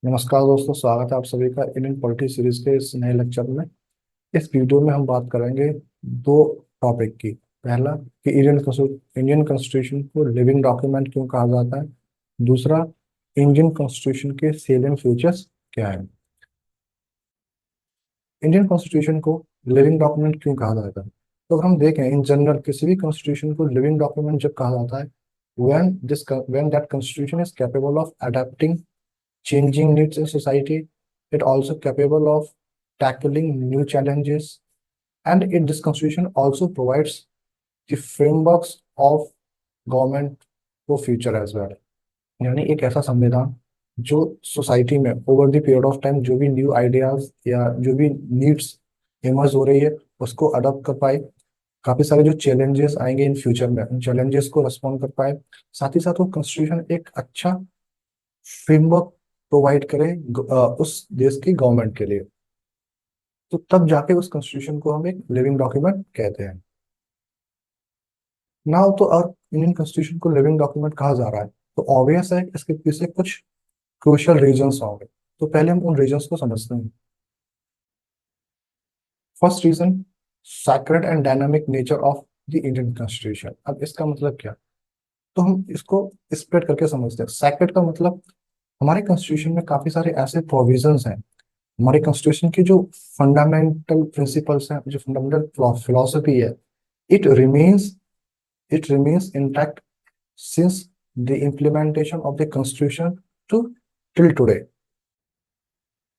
नमस्कार दोस्तों, स्वागत है आप सभी का इंडियन पॉलिटी सीरीज के इस नए लेक्चर में। इस वीडियो में हम बात करेंगे दो टॉपिक की। पहला कि इंडियन कॉन्स्टिट्यूशन को लिविंग डॉक्यूमेंट क्यों कहा जाता है। दूसरा, इंडियन कॉन्स्टिट्यूशन के सेलिएंट फीचर्स क्या है। इंडियन कॉन्स्टिट्यूशन को लिविंग डॉक्यूमेंट क्यों कहा जाता है, तो अगर हम देखें इन जनरल किसी भी कॉन्स्टिट्यूशन को लिविंग डॉक्यूमेंट जब कहा जाता है when that constitution is capable of adapting changing needs in society. It also capable of tackling new challenges, and this constitution also provides the frameworks of government for future as well. यानी एक ऐसा संविधान जो society में over the period of time जो भी new ideas या जो भी नीड्स इमर्ज हो रही है उसको अडॉप्ट कर पाए। काफी सारे जो चैलेंजेस आएंगे इन फ्यूचर में उन चैलेंजेस को रिस्पॉन्ड कर पाए। साथ ही साथ वो कॉन्स्टिट्यूशन एक अच्छा फ्रेमवर्क प्रोवाइड करे उस देश की गवर्नमेंट के लिए। तो तब जाके उस कॉन्स्टिट्यूशन को हम एक लिविंग डॉक्यूमेंट कहते हैं। ना तो और इंडियन कॉन्स्टिट्यूशन को लिविंग डॉक्यूमेंट कहा जा रहा है तो ऑब्वियस है कि इसके पीछे कुछ क्रूशियल रीजंस होंगे। तो पहले हम उन रीजंस को समझते हैं। First reason, sacred and dynamic nature of the Indian constitution. अब इसका मतलब क्या, तो हम इसको स्प्लिट करके समझते हैं। सैक्रेड का मतलब हमारे कॉन्स्टिट्यूशन में काफी सारे ऐसे प्रोविजंस हैं, हमारे कॉन्स्टिट्यूशन की जो फंडामेंटल प्रिंसिपल्स हैं, जो फंडामेंटल फिलोसफी है, it remains it remains intact since the implementation of the constitution to till today.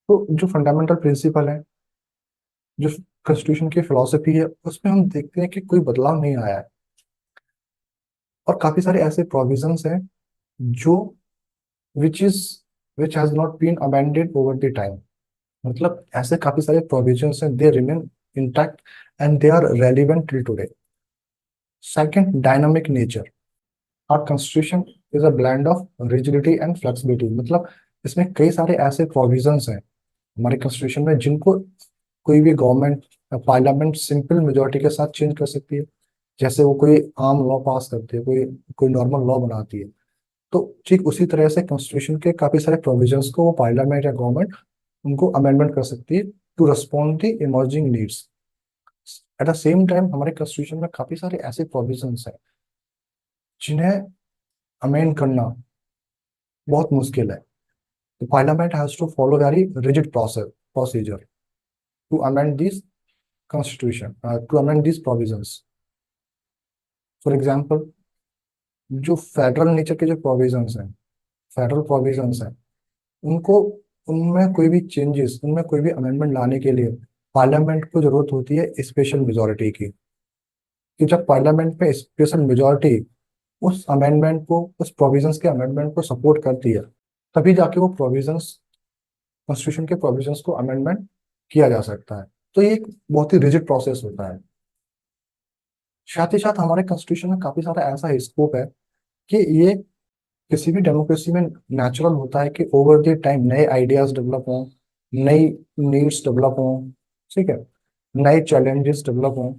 तो जो फंडामेंटल प्रिंसिपल है, जो कॉन्स्टिट्यूशन की फिलोसफी है, उसमें हम देखते हैं कि कोई बदलाव नहीं आया है। और काफी सारे ऐसे प्रोविजंस हैं जो which is which has not been amended over the time. मतलब ऐसे काफी सारे प्रोविजंस हैं, they remain intact and they are relevant till today. Second, dynamic nature. Our constitution is a blend of rigidity and flexibility. मतलब इसमें कई सारे ऐसे प्रोविजंस हैं हमारे कॉन्स्टिट्यूशन में जिनको कोई भी गवर्नमेंट पार्लियामेंट सिंपल मेजोरिटी के साथ चेंज कर सकती है। जैसे वो कोई आम लॉ पास करती है, कोई कोई नॉर्मल लॉ बनाती है, तो ठीक उसी तरह से कॉन्स्टिट्यूशन के काफी सारे प्रोविजंस को वो पार्लियामेंट या गवर्नमेंट उनको अमेंडमेंट कर सकती है to respond the emerging needs. At the same time हमारे कॉन्स्टिट्यूशन में काफी सारे ऐसे प्रोविजंस हैं जिन्हें अमेंड करना बहुत मुश्किल है। तो parliament has to follow very rigid procedure to amend this constitution, to amend this provisions. For example, जो फेडरल नेचर के जो प्रोविजंस हैं, फेडरल प्रोविजंस हैं, उनको उनमें कोई भी चेंजेस, उनमें कोई भी अमेंडमेंट लाने के लिए पार्लियामेंट को जरूरत होती है स्पेशल मेजोरिटी की। कि जब पार्लियामेंट में स्पेशल मेजोरिटी उस अमेंडमेंट को, उस प्रोविजंस के अमेंडमेंट को सपोर्ट करती है, तभी जाके वो प्रोविजंस, कॉन्स्टिट्यूशन के प्रोविजंस को अमेंडमेंट किया जा सकता है। तो ये एक बहुत ही रिजिड प्रोसेस होता है। साथ ही साथ हमारे कॉन्स्टिट्यूशन में काफी सारा ऐसा स्कोप है कि ये किसी भी डेमोक्रेसी में नेचुरल होता है कि ओवर द टाइम नए आइडियाज डेवलप हों, नई नीड्स डेवलप हों, ठीक है, नए चैलेंजेस डेवलप हों।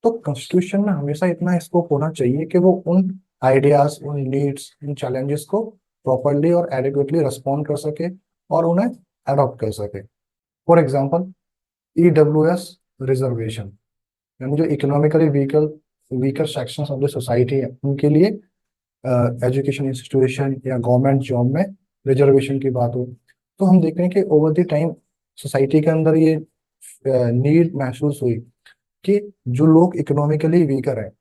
तो कॉन्स्टिट्यूशन में हमेशा इतना स्कोप होना चाहिए कि वो उन आइडियाज, उन नीड्स, उन चैलेंजेस को प्रॉपरली और एडिक्वेटली रिस्पॉन्ड कर सके और उन्हें अडॉप्ट कर सके। फॉर एग्जाम्पल, EWS रिजर्वेशन, यानी जो economically weaker sections of the society है उनके लिए एजुकेशन इंस्टीट्यूशन या गवर्नमेंट जॉब में रिजर्वेशन की बात हो, तो हम देख रहे हैं कि ओवर द टाइम सोसाइटी के अंदर ये नीड महसूस हुई कि जो लोग इकोनॉमिकली वीकर हैं,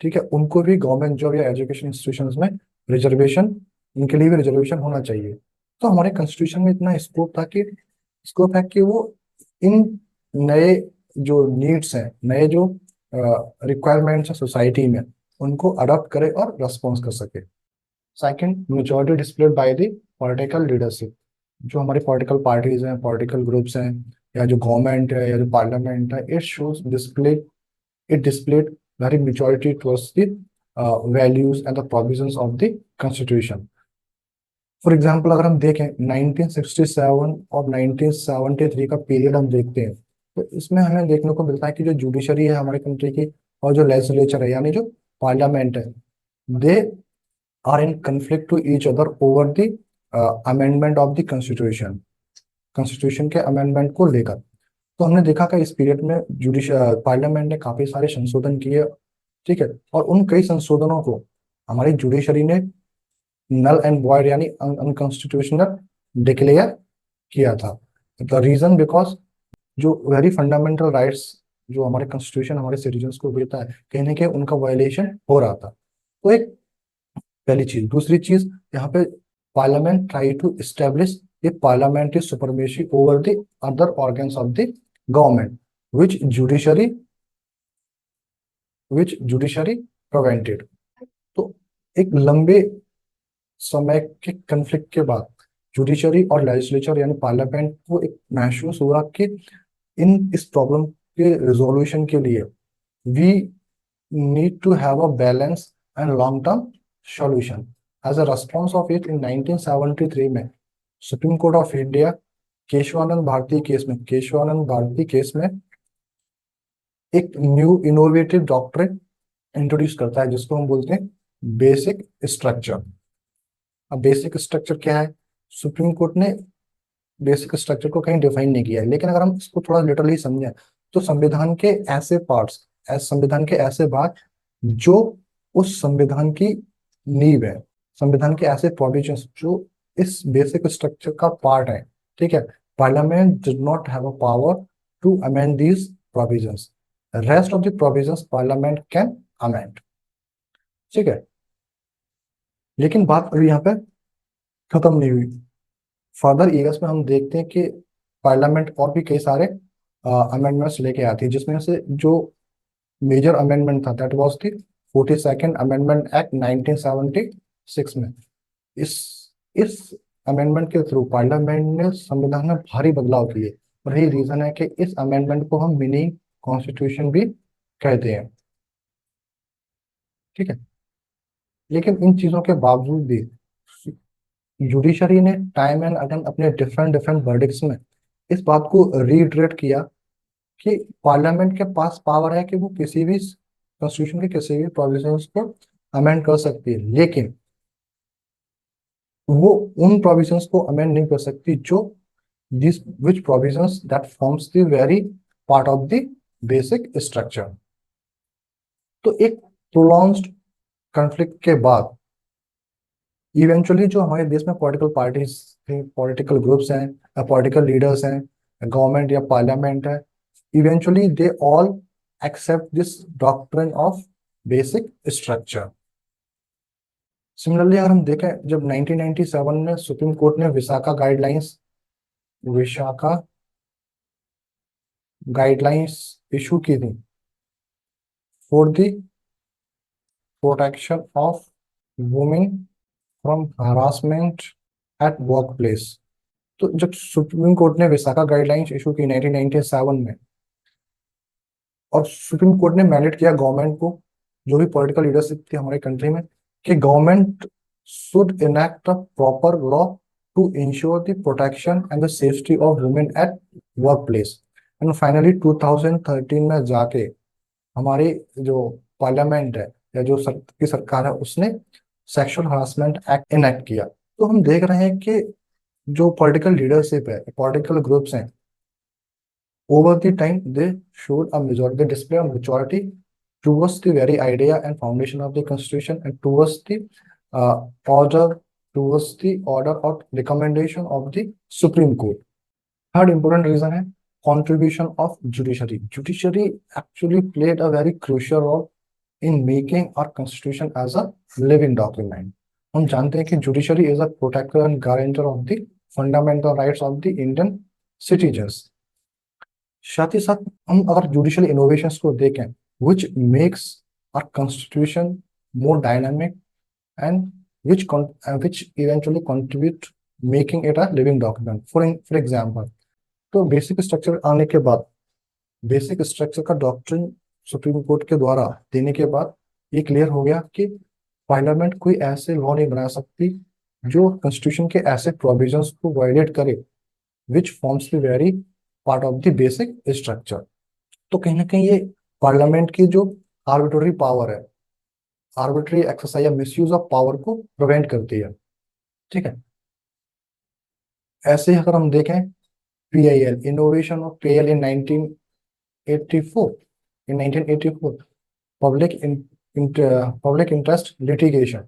ठीक है, उनको भी गवर्नमेंट जॉब या एजुकेशन इंस्टीट्यूशंस में रिजर्वेशन, उनके लिए भी रिजर्वेशन होना चाहिए। तो हमारे कॉन्स्टिट्यूशन में इतना स्कोप है कि वो इन नए जो नीड्स हैं, नए जो रिक्वायरमेंट्स हैं सोसाइटी में, उनको अडॉप्ट करे और रेस्पॉन्स कर सके। Second, majority displayed by the political leadership. जो हमारी पॉलिटिकल पार्टीज हैं, पॉलिटिकल ग्रुप्स हैं, या जो गवर्नमेंट है या जो पार्लियामेंट है, it displayed very majority towards the values and the provisions of the constitution. For example, अगर हम देखें 1967 और 1973 का पीरियड हम देखते हैं, तो इसमें हमें देखने को मिलता है कि जो जुडिशरी है हमारी कंट्री की और जो लेजिस्लेचर है यानी जो पार्लियामेंट है, they are in conflict to each other over the amendment of the constitution, constitution के अमेंडमेंट को लेकर। तो हमने देखा कि इस पीरियड में पार्लियामेंट ने काफी सारे संशोधन किए, ठीक है, और उन कई संशोधनों को हमारी जुडिशरी ने नल एंड वॉइड यानी अनकॉन्स्टिट्यूशनल डिक्लेयर किया था। द रीजन बिकॉज जो वेरी फंडामेंटल राइट्स जो हमारे कॉन्स्टिट्यूशन हमारे सिटीजन्स को देता है, कहीं ना कहीं उनका वायलेशन हो रहा था। तो एक पहली चीज। दूसरी चीज, यहाँ पे parliament try to establish a parliamentary supremacy over the other organs of the government which judiciary prevented. तो एक लंबे समय के कन्फ्लिक्ट के बाद जुडिशरी और लेजिस्लेचर यानी पार्लियामेंट को एक महसूस हुआ कि इन इस प्रॉब्लम के रिजोल्यूशन के लिए we need to have a balance and long term solution. As a response of it in 1973 में Supreme Court of India Kesavananda Bharati case में एक न्यू इनोवेटिव डॉक्ट्रिन इंट्रोड्यूस करता है जिसको हम बोलते हैं बेसिक स्ट्रक्चर। अब बेसिक स्ट्रक्चर क्या है? सुप्रीम कोर्ट ने बेसिक स्ट्रक्चर को कहीं डिफाइन नहीं किया है, लेकिन अगर हम इसको थोड़ा लिटरली समझें तो संविधान के ऐसे भाग जो उस संविधान की नींव है, संविधान के ऐसे प्रोविजंस जो इस बेसिक स्ट्रक्चर का पार्ट है, ठीक है। Parliament did not have a power to amend these provisions, rest of the provisions parliament can amend, ठीक है। लेकिन बात अभी यहाँ पे खत्म नहीं हुई। फर्दर ईयर्स में हम देखते हैं कि पार्लियामेंट और भी कई सारे अमेंडमेंट्स लेके आती है, जिसमें से जो मेजर अमेंडमेंट था that was the 42nd amendment act 1976 में। इस इस अमेंडमेंट के थ्रू पार्लियामेंट ने संविधान में भारी बदलाव किए, और यही रीजन है कि इस अमेंडमेंट को हम मिनी कॉन्स्टिट्यूशन भी कहते हैं, ठीक है। लेकिन इन चीजों के बावजूद भी जुडिशरी ने टाइम एंड अगेन अपने डिफरेंट डिफरेंट वर्डिक्ट्स में इस बात को रीइटरेट किया कि पार्लियामेंट के पास पावर है कि वो किसी भी कॉन्स्टिट्यूशन के किसी भी प्रोविजंस को अमेंड कर सकती है, लेकिन वो उन प्रोविजंस को अमेंड नहीं कर सकती जो this which provisions that forms the very part of the basic structure. तो एक प्रोलॉन्ग्ड कॉन्फ्लिक्ट के बाद इवेंचुअली जो हमारे देश में पॉलिटिकल पार्टीज थे, पॉलिटिकल ग्रुप्स हैं, पॉलिटिकल लीडर्स हैं, गवर्नमेंट या पार्लियामेंट है, eventually they all except this doctrine of basic structure. Similarly अगर हम देखें, जब 1997 में सुप्रीम कोर्ट ने विशाखा गाइडलाइंस इशू की थी for the protection of women from harassment eight work place. तो जब सुप्रीम कोर्ट ने विशाखा गाइडलाइंस इशू की 1997 में, और सुप्रीम कोर्ट ने मैंडेट किया गवर्नमेंट को, जो भी पॉलिटिकल लीडरशिप थी हमारे कंट्री में, कि government should enact a proper law to ensure the protection and the safety of women at work place. And finally 2013 में जाके हमारी जो पार्लियामेंट है या जो की सरकार है उसने सेक्सुअल हरासमेंट एक्ट इनैक्ट किया। तो हम देख रहे हैं कि जो पॉलिटिकल लीडरशिप है, पॉलिटिकल ग्रुप्स हैं, over the time they display a maturity towards the very idea and foundation of the constitution and towards the order or recommendation of the Supreme Court. Third important reason है contribution of judiciary. Judiciary actually played a very crucial role in making our constitution as a living document. हम जानते हैं कि judiciary is a protector and guarantor of the fundamental rights of the Indian citizens. साथ ही साथ हम अगर judicial innovations को देखें which makes our constitution more dynamic and which eventually contribute making it a living document. For example, तो basic structure आने के बाद, बेसिक स्ट्रक्चर का डॉक्ट्रिन सुप्रीम कोर्ट के द्वारा देने के बाद ये क्लियर हो गया कि पार्लियामेंट कोई ऐसे लॉ नहीं बना सकती जो कॉन्स्टिट्यूशन के ऐसे प्रोविजंस को वायलेट करे which forms the very part of the basic structure. तो कहीं ना कहीं ये पार्लियामेंट की जो आर्बिट्ररी पावर है, आर्बिट्ररी एक्सरसाइज या मिसयूज ऑफ पावर को प्रिवेंट करती है, ठीक है। ऐसे ही अगर हम देखें PIL, innovation of PIL in 1984, in 1984, public public interest litigation,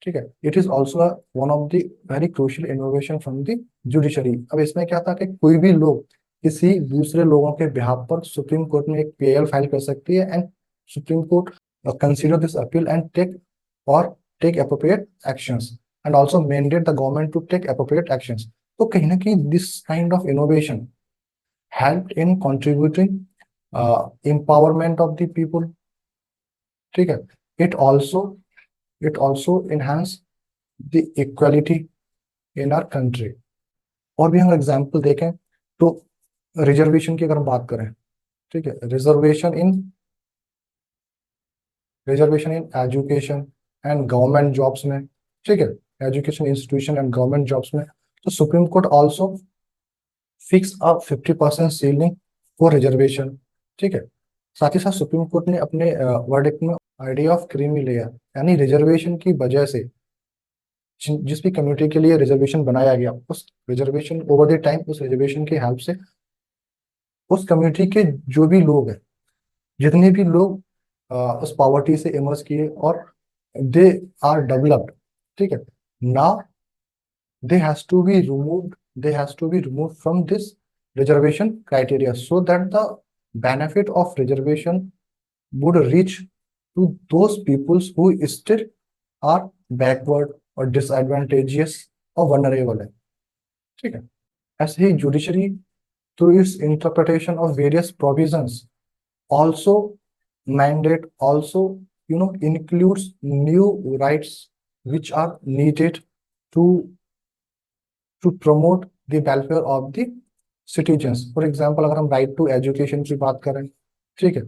ठीक है, it is also one of the very crucial innovation from the judiciary. अब इसमें क्या था कि कोई भी लोग किसी दूसरे लोगों के बिहाफ पर सुप्रीम कोर्ट में एक PIL फाइल कर सकती है, and Supreme Court consider this appeal and take appropriate actions, and also mandate the government to take appropriate actions. तो कहीं ना कहीं this kind of innovation help in contributing empowerment of the people, ठीक है। It also it also enhance the equality in our country। और भी हम example देखें तो रिजर्वेशन की अगर हम बात करें, ठीक है, reservation in education and government jobs में, ठीक है, education institution and government jobs में, तो supreme court also fix a 50% ceiling for reservation, ठीक है। साथ ही साथ सुप्रीम कोर्ट ने अपने वर्डिक्ट में आइडिया ऑफ क्रीमी लेयर, यानी रिजर्वेशन की वजह से जिस भी कम्युनिटी के लिए रिजर्वेशन बनाया गया, उस रिजर्वेशन ओवर द टाइम, उस रिजर्वेशन की हेल्प से उस कम्युनिटी के जो भी लोग हैं, जितने भी लोग उस पॉवर्टी से इमर्ज किए और दे आर डेवलप्ड, ठीक है, now they has to be removed they has to be removed from this reservation criteria, so that the benefit of reservation would reach to those peoples who still are backward or disadvantageous or vulnerable है, ठीक है। ऐसे ही judiciary through its interpretation of various provisions also also includes new rights which are needed to promote the welfare of the citizens। For example अगर हम right to education की बात करें, ठीक है,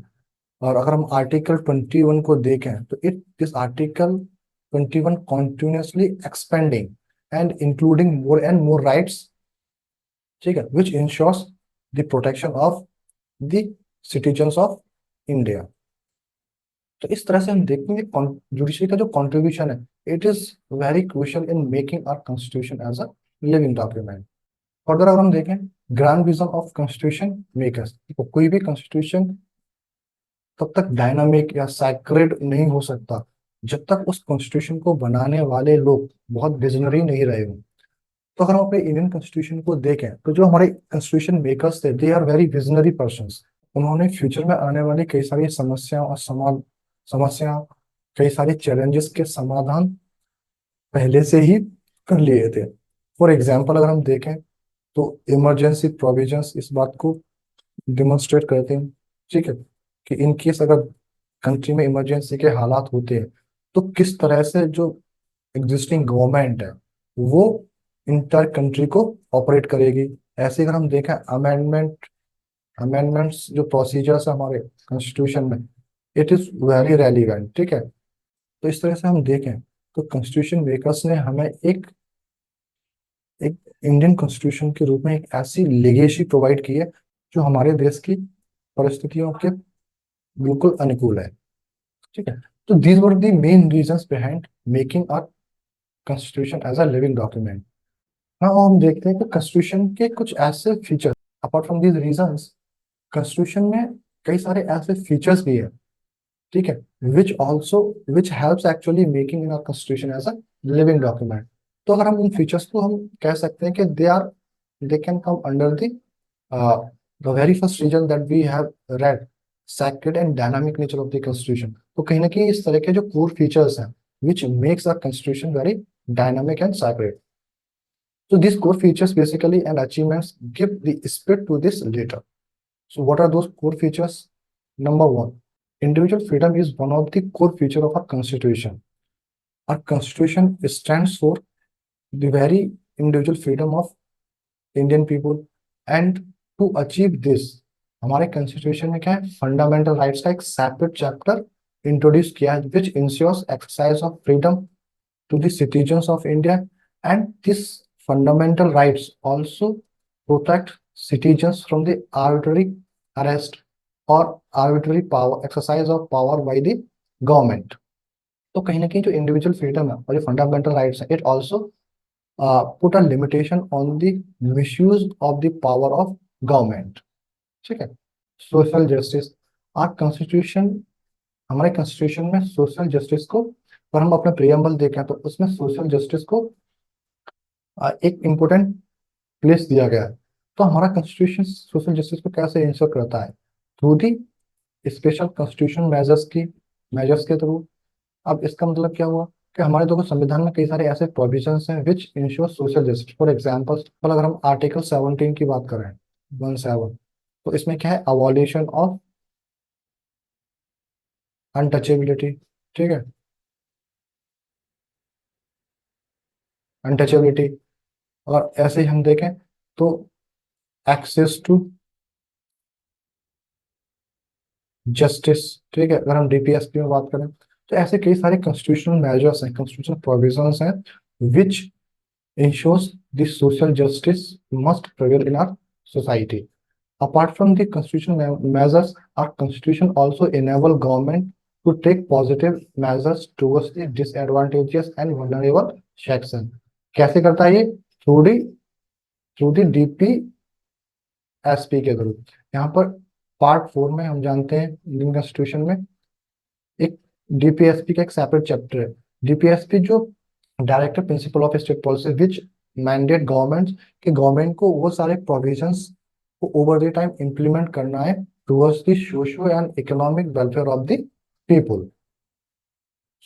और अगर हम आर्टिकल 21 को देखें तो it this article 21 continuously expanding and including more and more rights, ठीक है, which ensures the protection of the citizens of India। तो इस तरह से हम देखेंगे जुडिशरी का जो कंट्रीब्यूशन है, it is very crucial in making our constitution as a living document. Further अगर हम देखें grand vision of constitution makers, तो कोई भी कॉन्स्टिट्यूशन तब तक डायनामिक या सैक्रेड नहीं हो सकता जब तक उस कॉन्स्टिट्यूशन को बनाने वाले लोग बहुत विजनरी नहीं रहे हों। तो अगर हम अपने इंडियन कॉन्स्टिट्यूशन को देखें तो जो हमारे कॉन्स्टिट्यूशन मेकर्स थे, they are very visionary persons. उन्होंने फ्यूचर में आने वाली कई सारी समस्या, कई सारे चैलेंजेस के समाधान पहले से ही कर लिए थे। फॉर एग्जाम्पल अगर हम देखें तो इमरजेंसी प्रोविजंस इस बात को डिमोन्स्ट्रेट करते हैं, ठीक है, कि इन केस अगर कंट्री में इमरजेंसी के हालात होते हैं तो किस तरह से जो एग्जिस्टिंग गवर्नमेंट है वो इंटर कंट्री को ऑपरेट करेगी। ऐसे अगर हम देखें अमेंडमेंट्स जो प्रोसीजर्स है हमारे कॉन्स्टिट्यूशन में, इट इज वेरी रेलिवेंट, ठीक है। तो इस तरह से हम देखें तो कॉन्स्टिट्यूशन मेकर्स ने हमें एक एक इंडियन कॉन्स्टिट्यूशन के रूप में एक ऐसी लेगेसी प्रोवाइड की है जो हमारे देश की परिस्थितियों के बिल्कुल अनुकूल है, ठीक है। तो these were the main reasons behind making our constitution as a living document. हाँ, और हम देखते हैं कि कॉन्स्टिट्यूशन के कुछ ऐसे features, apart from these reasons, constitution में कई सारे ऐसे फीचर्स भी है, ठीक है, which helps actually making in our constitution as a living document. तो अगर हम उन फीचर्स को हम कह सकते हैं कि they can come under the very first reason that we have read, sacred and dynamic nature of the constitution. तो कहीं ना कहीं इस तरह के जो कोर फीचर्स हैं which makes our constitution very dynamic and sacred. So these core features basically and achievements give the spirit to this later. So what are those core features? Number one, individual freedom is one of the core feature of our constitution. Our constitution stands for the very individual freedom of Indian people, and to achieve this हमारे constitution में क्या है, fundamental rights का एक separate chapter introduce किया है which ensures exercise of freedom to the citizens of India, and these fundamental rights also protect citizens from the arbitrary arrest or arbitrary power exercise of power by the government। तो कहीं ना कहीं जो individual freedom है और जो fundamental rights है, it also put a limitation on the misuse of the power of government. ठीक है। सोशल जस्टिस, आर कॉन्स्टिट्यूशन, हमारे कॉन्स्टिट्यूशन में सोशल जस्टिस को, और हम अपने प्रियम्बल देखें तो उसमें सोशल जस्टिस को एक इम्पोर्टेंट प्लेस दिया गया है। तो हमारा कॉन्स्टिट्यूशन सोशल जस्टिस को कैसे इंश्योर करता है? Through the special constitution measures के थ्रू। अब इसका मतलब क्या हुआ कि हमारे देखो संविधान में कई सारे ऐसे प्रोविजंस हैं which ensure social justice. For example अगर हम आर्टिकल 17 की बात करें, 17, तो इसमें क्या है? Abolition of untouchability. ठीक है, अनटचेबिलिटी। और ऐसे ही हम देखें तो एक्सेस टू जस्टिस। ठीक है, अगर हम डीपीएसपी में बात करें तो ऐसे कई सारे कॉन्स्टिट्यूशनल मेजर्स हैं, कॉन्स्टिट्यूशनल प्रोविजंस हैं विच ensures the social justice must prevail in our society. Apart from the constitutional measures, our constitution also enable government to take positive measures towards the disadvantageous and vulnerable section. कैसे करता है ये? Through the DPSP के through. यहाँ पर part 4 में हम जानते हैं इंडियन कॉन्स्टिट्यूशन में एक डीपीएसपी का एक सेपरेट चैप्टर है। डीपीएसपी जो director principle of state policy which mandate government, कि गवर्नमेंट को वो सारे प्रोविजंस को ओवर द टाइम इम्प्लीमेंट करना है towards the socio and economic welfare of the people.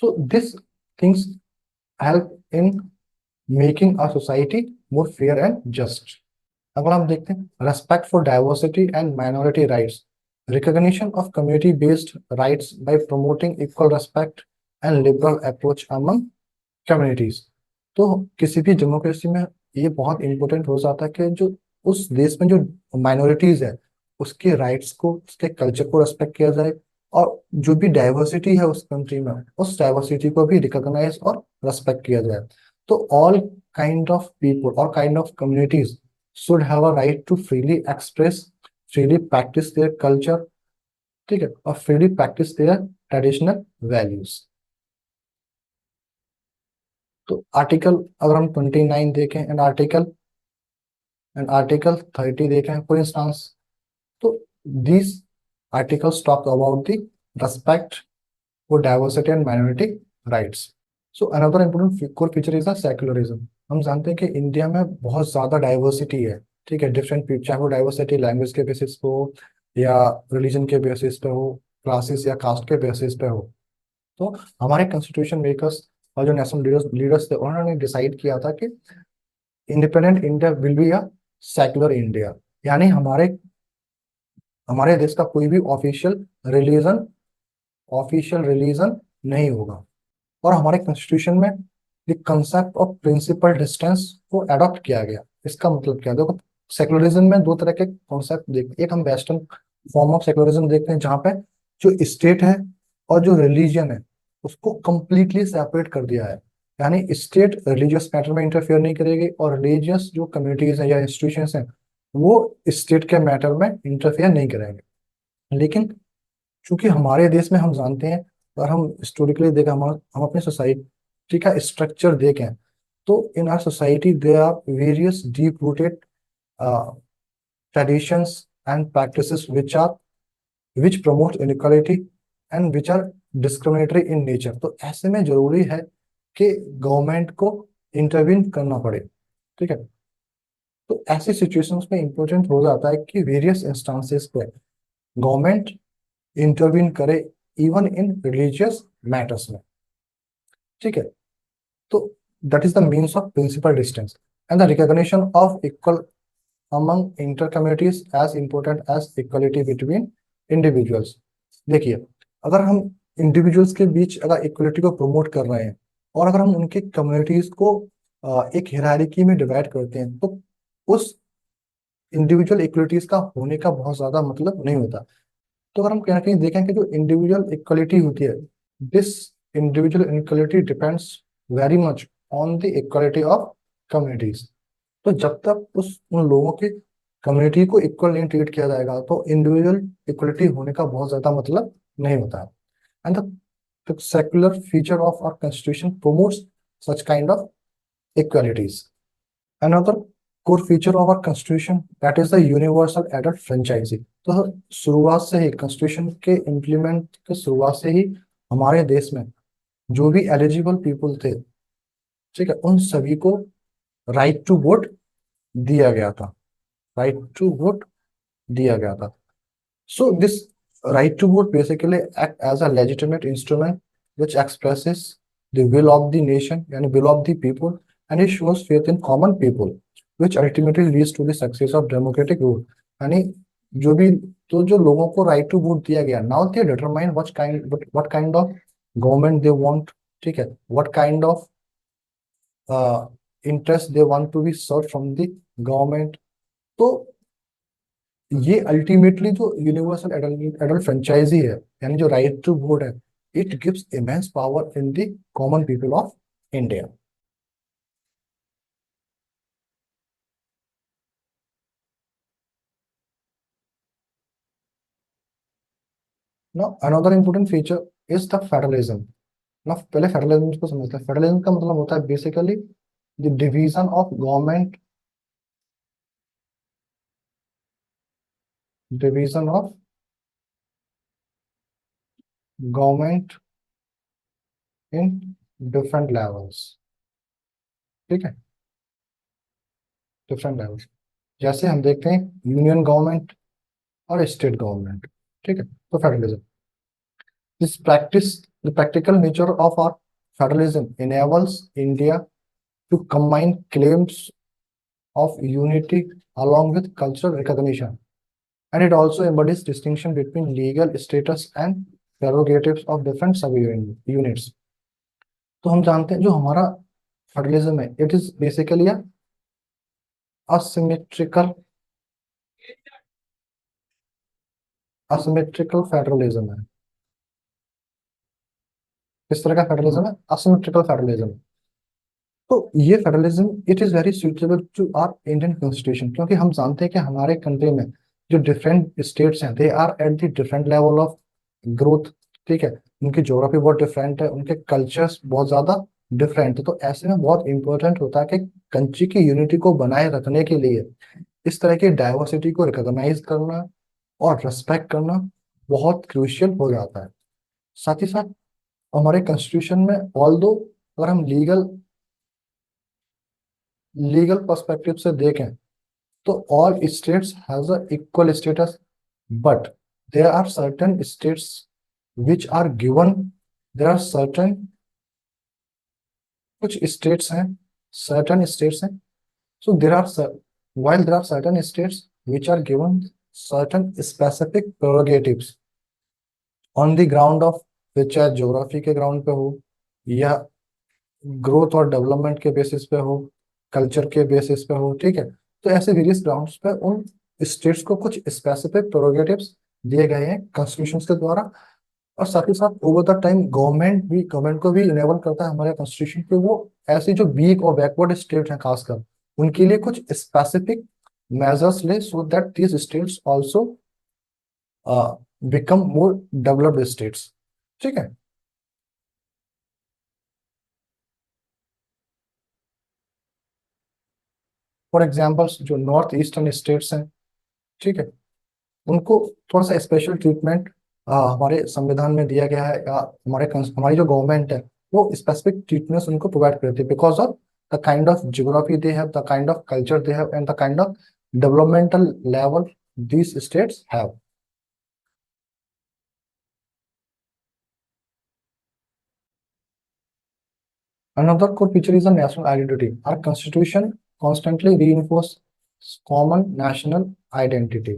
So this things help in making a society more fair and just. अगर हम देखते हैं respect for diversity and minority rights, recognition of community based rights bye promoting equal respect and liberal approach among communities. तो किसी भी democracy में ये बहुत इंपॉर्टेंट हो जाता है कि जो उस देश में जो माइनॉरिटीज है उसके राइट्स को, उसके कल्चर को रेस्पेक्ट किया जाए, और जो भी डाइवर्सिटी है उस कंट्री में उस डाइवर्सिटी को भी रिकॉग्नाइज और रेस्पेक्ट किया जाए। तो ऑल काइंड ऑफ पीपल और kind of communities should have a right to freely express, freely practice their culture, ठीक है, और freely practice their traditional values। तो आर्टिकल अगर हम 29 देखें एंड आर्टिकल 30 देखें फॉर इंस्टांस, तो these articles talk about the respect for diversity and minority rights. So another important core feature is the secularism। हम जानते हैं कि इंडिया में बहुत ज्यादा डाइवर्सिटी है। ठीक है, डिफरेंट, चाहे वो डाइवर्सिटी लैंग्वेज के बेसिस पे हो या रिलीजन के बेसिस पे हो, क्लासेस या कास्ट के बेसिस पे हो। तो हमारे कॉन्स्टिट्यूशन मेकर्स और जो नेशनल लीडर्स थे उन्होंने डिसाइड किया था कि independent India will be a secular India, यानी हमारे हमारे देश का कोई भी ऑफिशियल रिलीजन नहीं होगा। और हमारे कॉन्स्टिट्यूशन में the concept of principle distance को अडॉप्ट किया गया। इसका मतलब क्या है? देखो, सेकुलरिज्म में दो तरह के कॉन्सेप्ट देखते हैं। एक हम वेस्टर्न फॉर्म ऑफ सेकुलरिज्म देखते हैं जहाँ पे जो स्टेट है और जो रिलीजन है उसको कंप्लीटली सेपरेट कर दिया है। यानी स्टेट रिलीजियस मैटर में इंटरफेयर नहीं करेगी और रिलीजियस जो कम्युनिटीज है या इंस्टीट्यूशंस हैं वो स्टेट के मैटर में इंटरफेयर नहीं करेंगे। लेकिन चूंकि हमारे देश में हम जानते हैं और हम हिस्टोरिकली देखें, हम अपने सोसाइटी का स्ट्रक्चर देखें तो in our society there are various deep rooted traditions and practices which promote inequality and which are discriminatory in nature. तो ऐसे में जरूरी है कि गवर्नमेंट को इंटरवीन करना पड़े। ठीक है, तो ऐसी सिचुएशंस में इंपॉर्टेंट हो जाता है कि वेरियस इंस्टांसेस पे गवर्नमेंट इंटरवीन करे इवन इन रिलीजियस मैटर्स में। ठीक है, तो that is the means of principle distance and the recognition of equal among inter communities as important as equality between individuals. देखिए, अगर हम इंडिविजुअल्स के बीच अगर इक्वलिटी को प्रमोट कर रहे हैं और अगर हम उनके कम्युनिटीज को एक हिरारिकी में डिवाइड करते हैं तो उस इंडिविजुअल इक्वलिटीज का होने का बहुत ज्यादा मतलब नहीं होता। तो अगर हम कहीं ना कहीं देखें कि जो इंडिविजुअल इक्वलिटी होती है, this individual equality depends very much on the equality of communities. तो जब तक उस उन लोगों की कम्युनिटी को इक्वल नहीं ट्रीट किया जाएगा तो इंडिविजुअल इक्वलिटी होने का बहुत ज्यादा मतलब नहीं होता है। And the secular feature of our constitution promotes such kind of equalities। Another core feature of our constitution that is the universal adult franchisee. तो शुरुआत से ही constitution के implement के शुरुआत से ही हमारे देश में जो भी एलिजिबल पीपल थे, ठीक है, उन सभी को राइट टू वोट दिया गया था। राइट टू वोट दिया गया था। So this right to vote basically act as a legitimate instrument which expresses the will of the nation and will of the people, and it shows faith in common people, which ultimately leads to the success of democratic rule. यानी जो भी, तो जो लोगों को right to vote दिया गया, now they determine what kind of government they want, ठीक है, what kind of interest they want to be serve from the government. तो ये अल्टीमेटली जो यूनिवर्सल एडल्ट एडल्ट फ्रेंचाइजी है, यानी जो राइट टू वोट है, it gives immense power in the common people of India. Now another important feature is the federalism. ना पहले federalism को समझते हैं। फेडरलिज्म का मतलब होता है basically the division of government, division of government in different levels, ठीक है, डिफरेंट लेवल्स। जैसे हम देखते हैं यूनियन गवर्नमेंट और स्टेट गवर्नमेंट, ठीक है, तो federalism. This practice, the practical nature of our federalism enables India to combine claims of unity along with cultural recognition. And it also embodies distinction between legal status and prerogatives of different sub-units. तो हम जानते हैं जो हमारा federalism है, it is basically asymmetrical asymmetrical federalism है। किस तरह का फेडरलिज्म है? Asymmetrical federalism. तो ये federalism it is very suitable to our Indian constitution, क्योंकि हम जानते हैं कि हमारे कंट्री में जो डिफरेंट स्टेट्स हैं, they are at the different level of growth, ठीक है, उनकी ज्योग्राफी बहुत डिफरेंट है, उनके कल्चर्स बहुत ज्यादा डिफरेंट है। तो ऐसे में बहुत इंपॉर्टेंट होता है कि कंट्री की यूनिटी को बनाए रखने के लिए इस तरह की डाइवर्सिटी को रिकॉग्नाइज करना और रेस्पेक्ट करना बहुत क्रूशियल हो जाता है। साथ ही साथ हमारे कॉन्स्टिट्यूशन में ऑल दो, अगर हम लीगल लीगल पर्सपेक्टिव से देखें तो all states has a equal status, but there are certain states which are given, there are certain, कुछ स्टेट्स हैं, सर्टेन स्टेट्स हैं, so there are, while there are certain states which are given certain specific prerogatives on the ground of, which चाहे geography के ground पे हो या growth और development के बेसिस पे हो, कल्चर के बेसिस पे हो, ठीक है, तो ऐसे वेरियस ग्राउंड्स पे उन स्टेट्स को कुछ स्पेसिफिक प्रोरोगेटिव्स दिए गए हैं कॉन्स्टिट्यूशन के द्वारा। और साथ ही साथ ओवर द टाइम गवर्नमेंट को भी इनेबल करता है हमारे कॉन्स्टिट्यूशन पे, वो ऐसी जो वीक और बैकवर्ड स्टेट हैं खासकर उनके लिए कुछ स्पेसिफिक मेजर्स ले, so that these states also become more developed states, ठीक है। फॉर एग्जाम्पल्स जो नॉर्थ ईस्टर्न स्टेट्स हैं, ठीक है, उनको थोड़ा सा स्पेशल ट्रीटमेंट हमारे संविधान में दिया गया है, या हमारी जो गवर्नमेंट है वो स्पेसिफिक ट्रीटमेंट्स उनको प्रोवाइड करती है because of the kind of geography they have, the kind of culture they have, and the kind of developmental level these states have. Another core feature is a national identity. Our constitution constantly reinforce common national identity,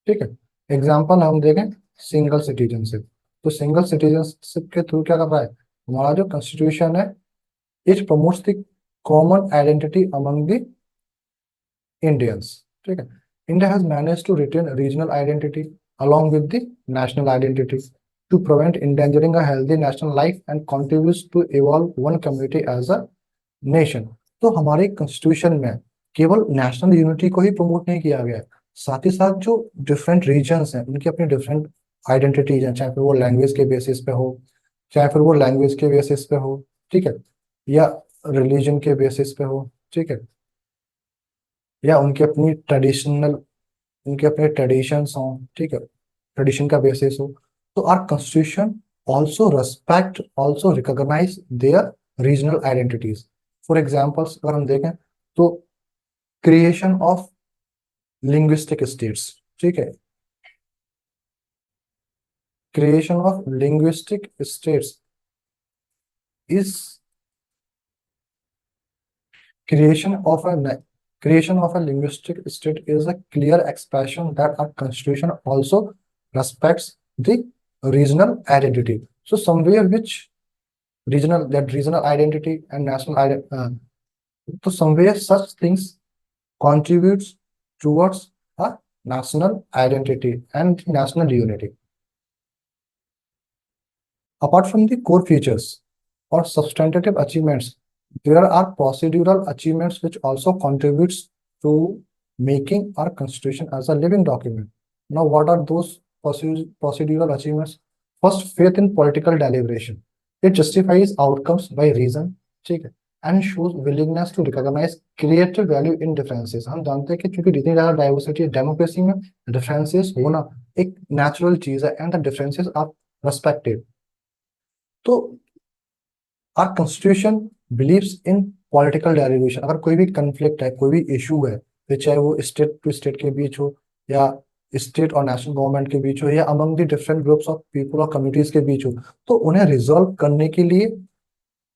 ठीक है। Example हम देखें single citizenship, तो single citizenship के through क्या कर रहा है हमारा जो कॉन्स्टिट्यूशन है, it promotes the common identity among the Indians, ठीक है। India has manage to retain regional identity along with the national identity to prevent endangering a healthy national life and contributes to evolve one community as a nation. तो हमारे constitution में केवल national unity को ही promote नहीं किया गया है, साथ ही साथ जो डिफरेंट रीजन्स हैं उनकी अपनी डिफरेंट आइडेंटिटीज हैं, चाहे फिर वो लैंग्वेज के बेसिस पे हो, चाहे फिर वो लैंग्वेज के बेसिस पे हो, ठीक है, या रिलीजन के बेसिस पे हो, ठीक है। या उनके अपने ट्रेडिशंस हों, ठीक है, ट्रेडिशन का बेसिस हो। तो our constitution also recognise their regional identities. For examples अगर हम देखें तो क्रिएशन ऑफ लिंग्विस्टिक स्टेट्स, ठीक है, creation of linguistic states is creation of a na- creation of a linguistic state is a clear expression that our constitution also respects the regional identity. So somewhere which regional identity and so somewhere such things contributes towards a national identity and national unity. Apart from the core features or substantive achievements, there are procedural achievements which also contributes to making our constitution as a living document. Now, what are those procedural achievements? First, faith in political deliberation. It justifies outcomes by reason, ठीक है, and shows willingness to recognize creative value in differences. हम जानते हैं कि चूंकि जितनी ज्यादा diversity है डेमोक्रेसी में, डिफरेंसेस होना एक नेचुरल चीज है and the differences are respected. तो our constitution believes in political derivation. अगर कोई भी कंफ्लिक्ट है, कोई भी इशू है, फिर चाहे वो स्टेट टू स्टेट के बीच हो या स्टेट और नेशनल गवर्नमेंट के बीच हो या among the different groups of people और कम्युनिटीज के बीच हो, तो उन्हें रिजॉल्व करने के लिए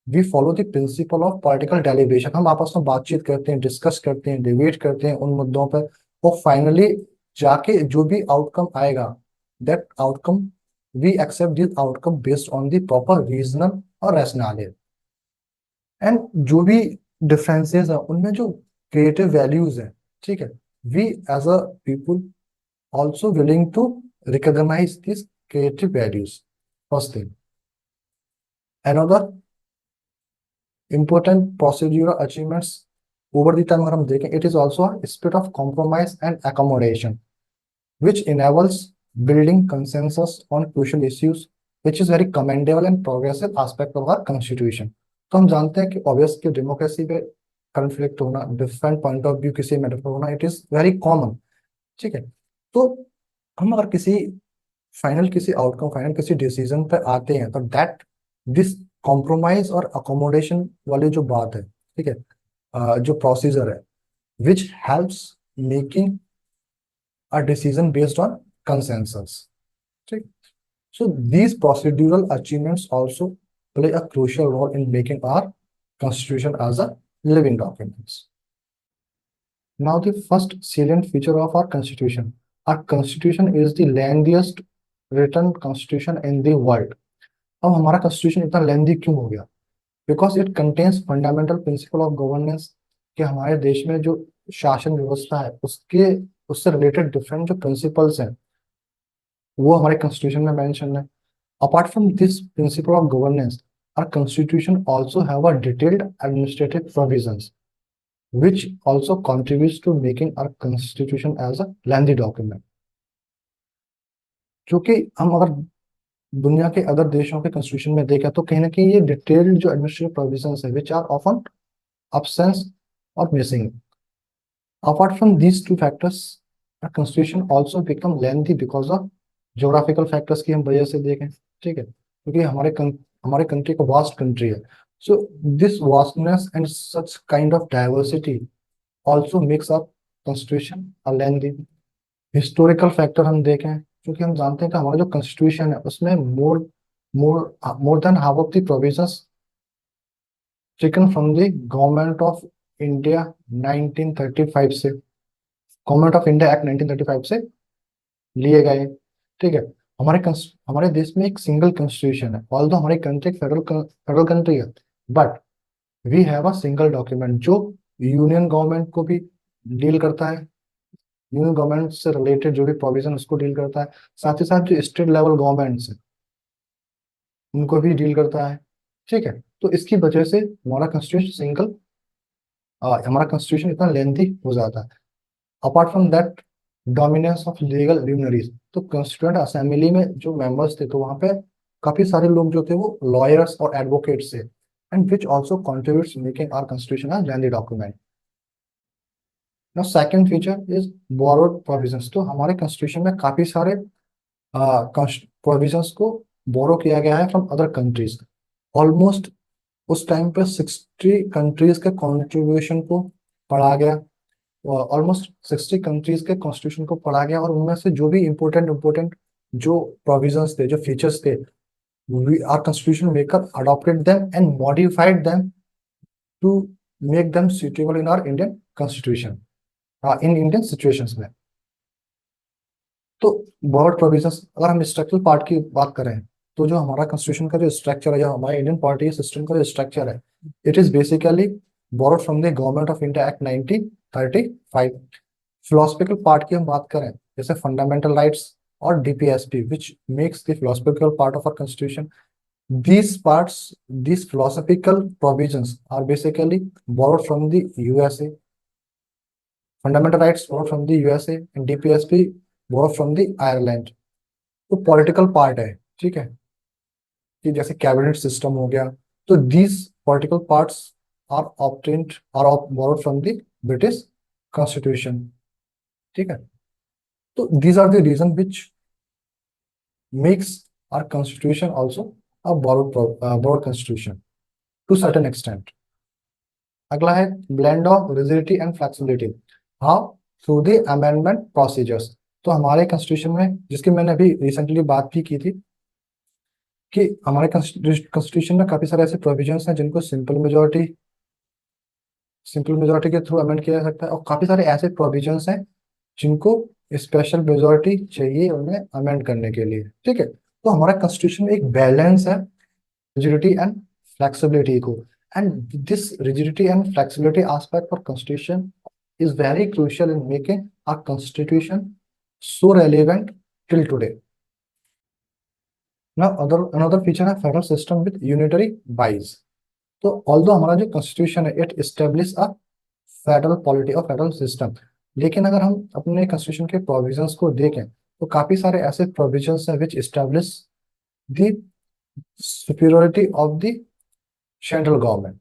we follow the principle of political deliberation. हम आपस में बातचीत करते हैं, डिस्कस करते हैं, डिबेट करते हैं उन मुद्दों पर, और फाइनली जाके जो भी आउटकम आएगा, that outcome we accept this outcome based on the proper regional और रैशनैलिटी। एंड जो भी डिफरेंसेस है उनमें जो क्रिएटिव वैल्यूज है, ठीक है, we as a people also willing to recognise this creative values. First thing. Another important procedural achievements over the time अगर हम देखें, it is also a spirit of compromise and accommodation which enables building consensus on crucial issues, which is very commendable and progressive aspect of our constitution। तो हम जानते हैं कि obvious कि democracy पे कन्फ्लिक्ट होना, डिफरेंट पॉइंट ऑफ व्यू किसी matter पर होना, इट इज वेरी कॉमन, ठीक है। तो हम अगर फाइनल किसी डिसीजन पे आते हैं तो दैट दिस कॉम्प्रोमाइज और अकोमोडेशन वाली जो बात है, ठीक है, जो प्रोसीजर है which helps making a decision based on consensus, ठीक। So these procedural achievements also play a crucial role in making our constitution as a living document. Now the first salient feature of our constitution. Our constitution is the lengthiest written constitution in the world. अब हमारा constitution इतना लेंदी क्यों हो गया? Because it contains fundamental principle of governance, कि हमारे देश में जो शासन व्यवस्था है उसके उससे रिलेटेड डिफरेंट जो प्रिंसिपल्स हैं वो हमारे कॉन्स्टिट्यूशन में मेंशन है। Apart from this principle of governance, our constitution also have a detailed administrative provisions which also contributes to making our constitution as a lengthy document। क्योंकि हम अगर दुनिया के अदर देशों के कॉन्स्टिट्यूशन में देखें तो कहीं ना कहीं ये डिटेल्ड जो एडमिनिस्ट्रेटिव प्रोविजंस है which are often absence or missing। Apart from these two factors, a constitution also become lengthy because of geographical factors की हम वजह से देखें, ठीक है, क्योंकि हमारे कंट्री का वास्ट कंट्री है। So this vastness and such kind of diversity also makes up constitution a lengthy. Historical factor हम देखें, क्योंकि हम जानते हैं कि हमारा जो कॉन्स्टिट्यूशन है उसमें more more more than half of the provisions taken from the government of India 1935 से, गवर्नमेंट ऑफ इंडिया एक्ट 1935 से लिए गए, ठीक है। हमारे देश में एक सिंगल कॉन्स्टिट्यूशन है, ऑल्दो हमारी कंट्री एक फेडरल कंट्री है, but we have a single document जो यूनियन गवर्नमेंट को भी डील करता है, यूनियन गवर्नमेंट से रिलेटेड जो भी प्रोविजन उसको डील करता है, साथ ही साथ जो स्टेट लेवल गवर्नमेंट्स है उनको भी डील करता है, ठीक है। तो इसकी वजह से हमारा कॉन्स्टिट्यूशन इतना लेंथी हो जाता है। Apart from that, dominance of legal luminaries, तो कॉन्स्टिट्यूएंट असेंबली में जो मेंबर्स थे तो वहाँ पे काफी सारे लोग जो थे वो लॉयर्स और एडवोकेट्स थे, and which also contributes making our constitution a lengthy document. Now second feature is borrowed provisions. तो हमारे कॉन्स्टिट्यूशन में काफी सारे प्रोविजंस को बोरो किया गया है फ्रॉम अदर कंट्रीज। ऑलमोस्ट उस टाइम पे 60 कंट्रीज के कॉन्ट्रीब्यूशन को पढ़ा गया, ऑलमोस्ट 60 कंट्रीज के कॉन्स्टिट्यूशन को पढ़ा गया, और उनमें से जो भी इम्पोर्टेंट इम्पोर्टेंट जो प्रोविजंस थे, जो फीचर्स थे, we our constitution maker adopted them and modified them to make them suitable in our Indian constitution, in Indian situations में। तो बोर्ड प्रोविजंस, अगर हम स्ट्रक्चरल पार्ट की बात करें, तो जो हमारा कॉन्स्टिट्यूशन का जो स्ट्रक्चर है, जो हमारे इंडियन पॉलिटिकल सिस्टम का जो स्ट्रक्चर है, it is basically borrowed from the government of India act 1935। Philosophical part की हम बात करें, जैसे फंडामेंटल राइट्स और DPSP which makes the philosophical part of our constitution, these parts, these philosophical provisions are basically borrowed from the USA. Fundamental rights borrowed from the USA and DPSP borrowed from the Ireland। तो political part है, ठीक है, कि जैसे cabinet system हो गया, तो these political parts are obtained are borrowed from the British constitution, ठीक है। तो these are the reason which makes our constitution also a borrowed constitution to certain extent। अगला है blend of rigidity and flexibility, how through the amendment procedures. तो हमारे constitution में, जिसकी मैंने अभी रिसेंटली बात भी की थी, कि हमारे कॉन्स्टिट्यूशन में काफी सारे ऐसे प्रोविजंस हैं जिनको सिंपल मेजोरिटी के थ्रू अमेंड किया जा सकता है, और काफी सारे ऐसे प्रोविजंस हैं जिनको स्पेशल मेजोरिटी चाहिए उन्हें अमेंड करने के लिए, ठीक है। तो हमारा कॉन्स्टिट्यूशन में एक बैलेंस है rigidity and flexibility को, and this rigidity and flexibility aspect for constitution is very crucial in making our constitution so relevant till today। Now another feature है federal system with unitary bias। तो although हमारा जो constitution है it establish a federal polity और federal system, लेकिन अगर हम अपने constitution के provisions को देखें, तो काफी सारे ऐसे provisions हैं which establish the superiority of the central government।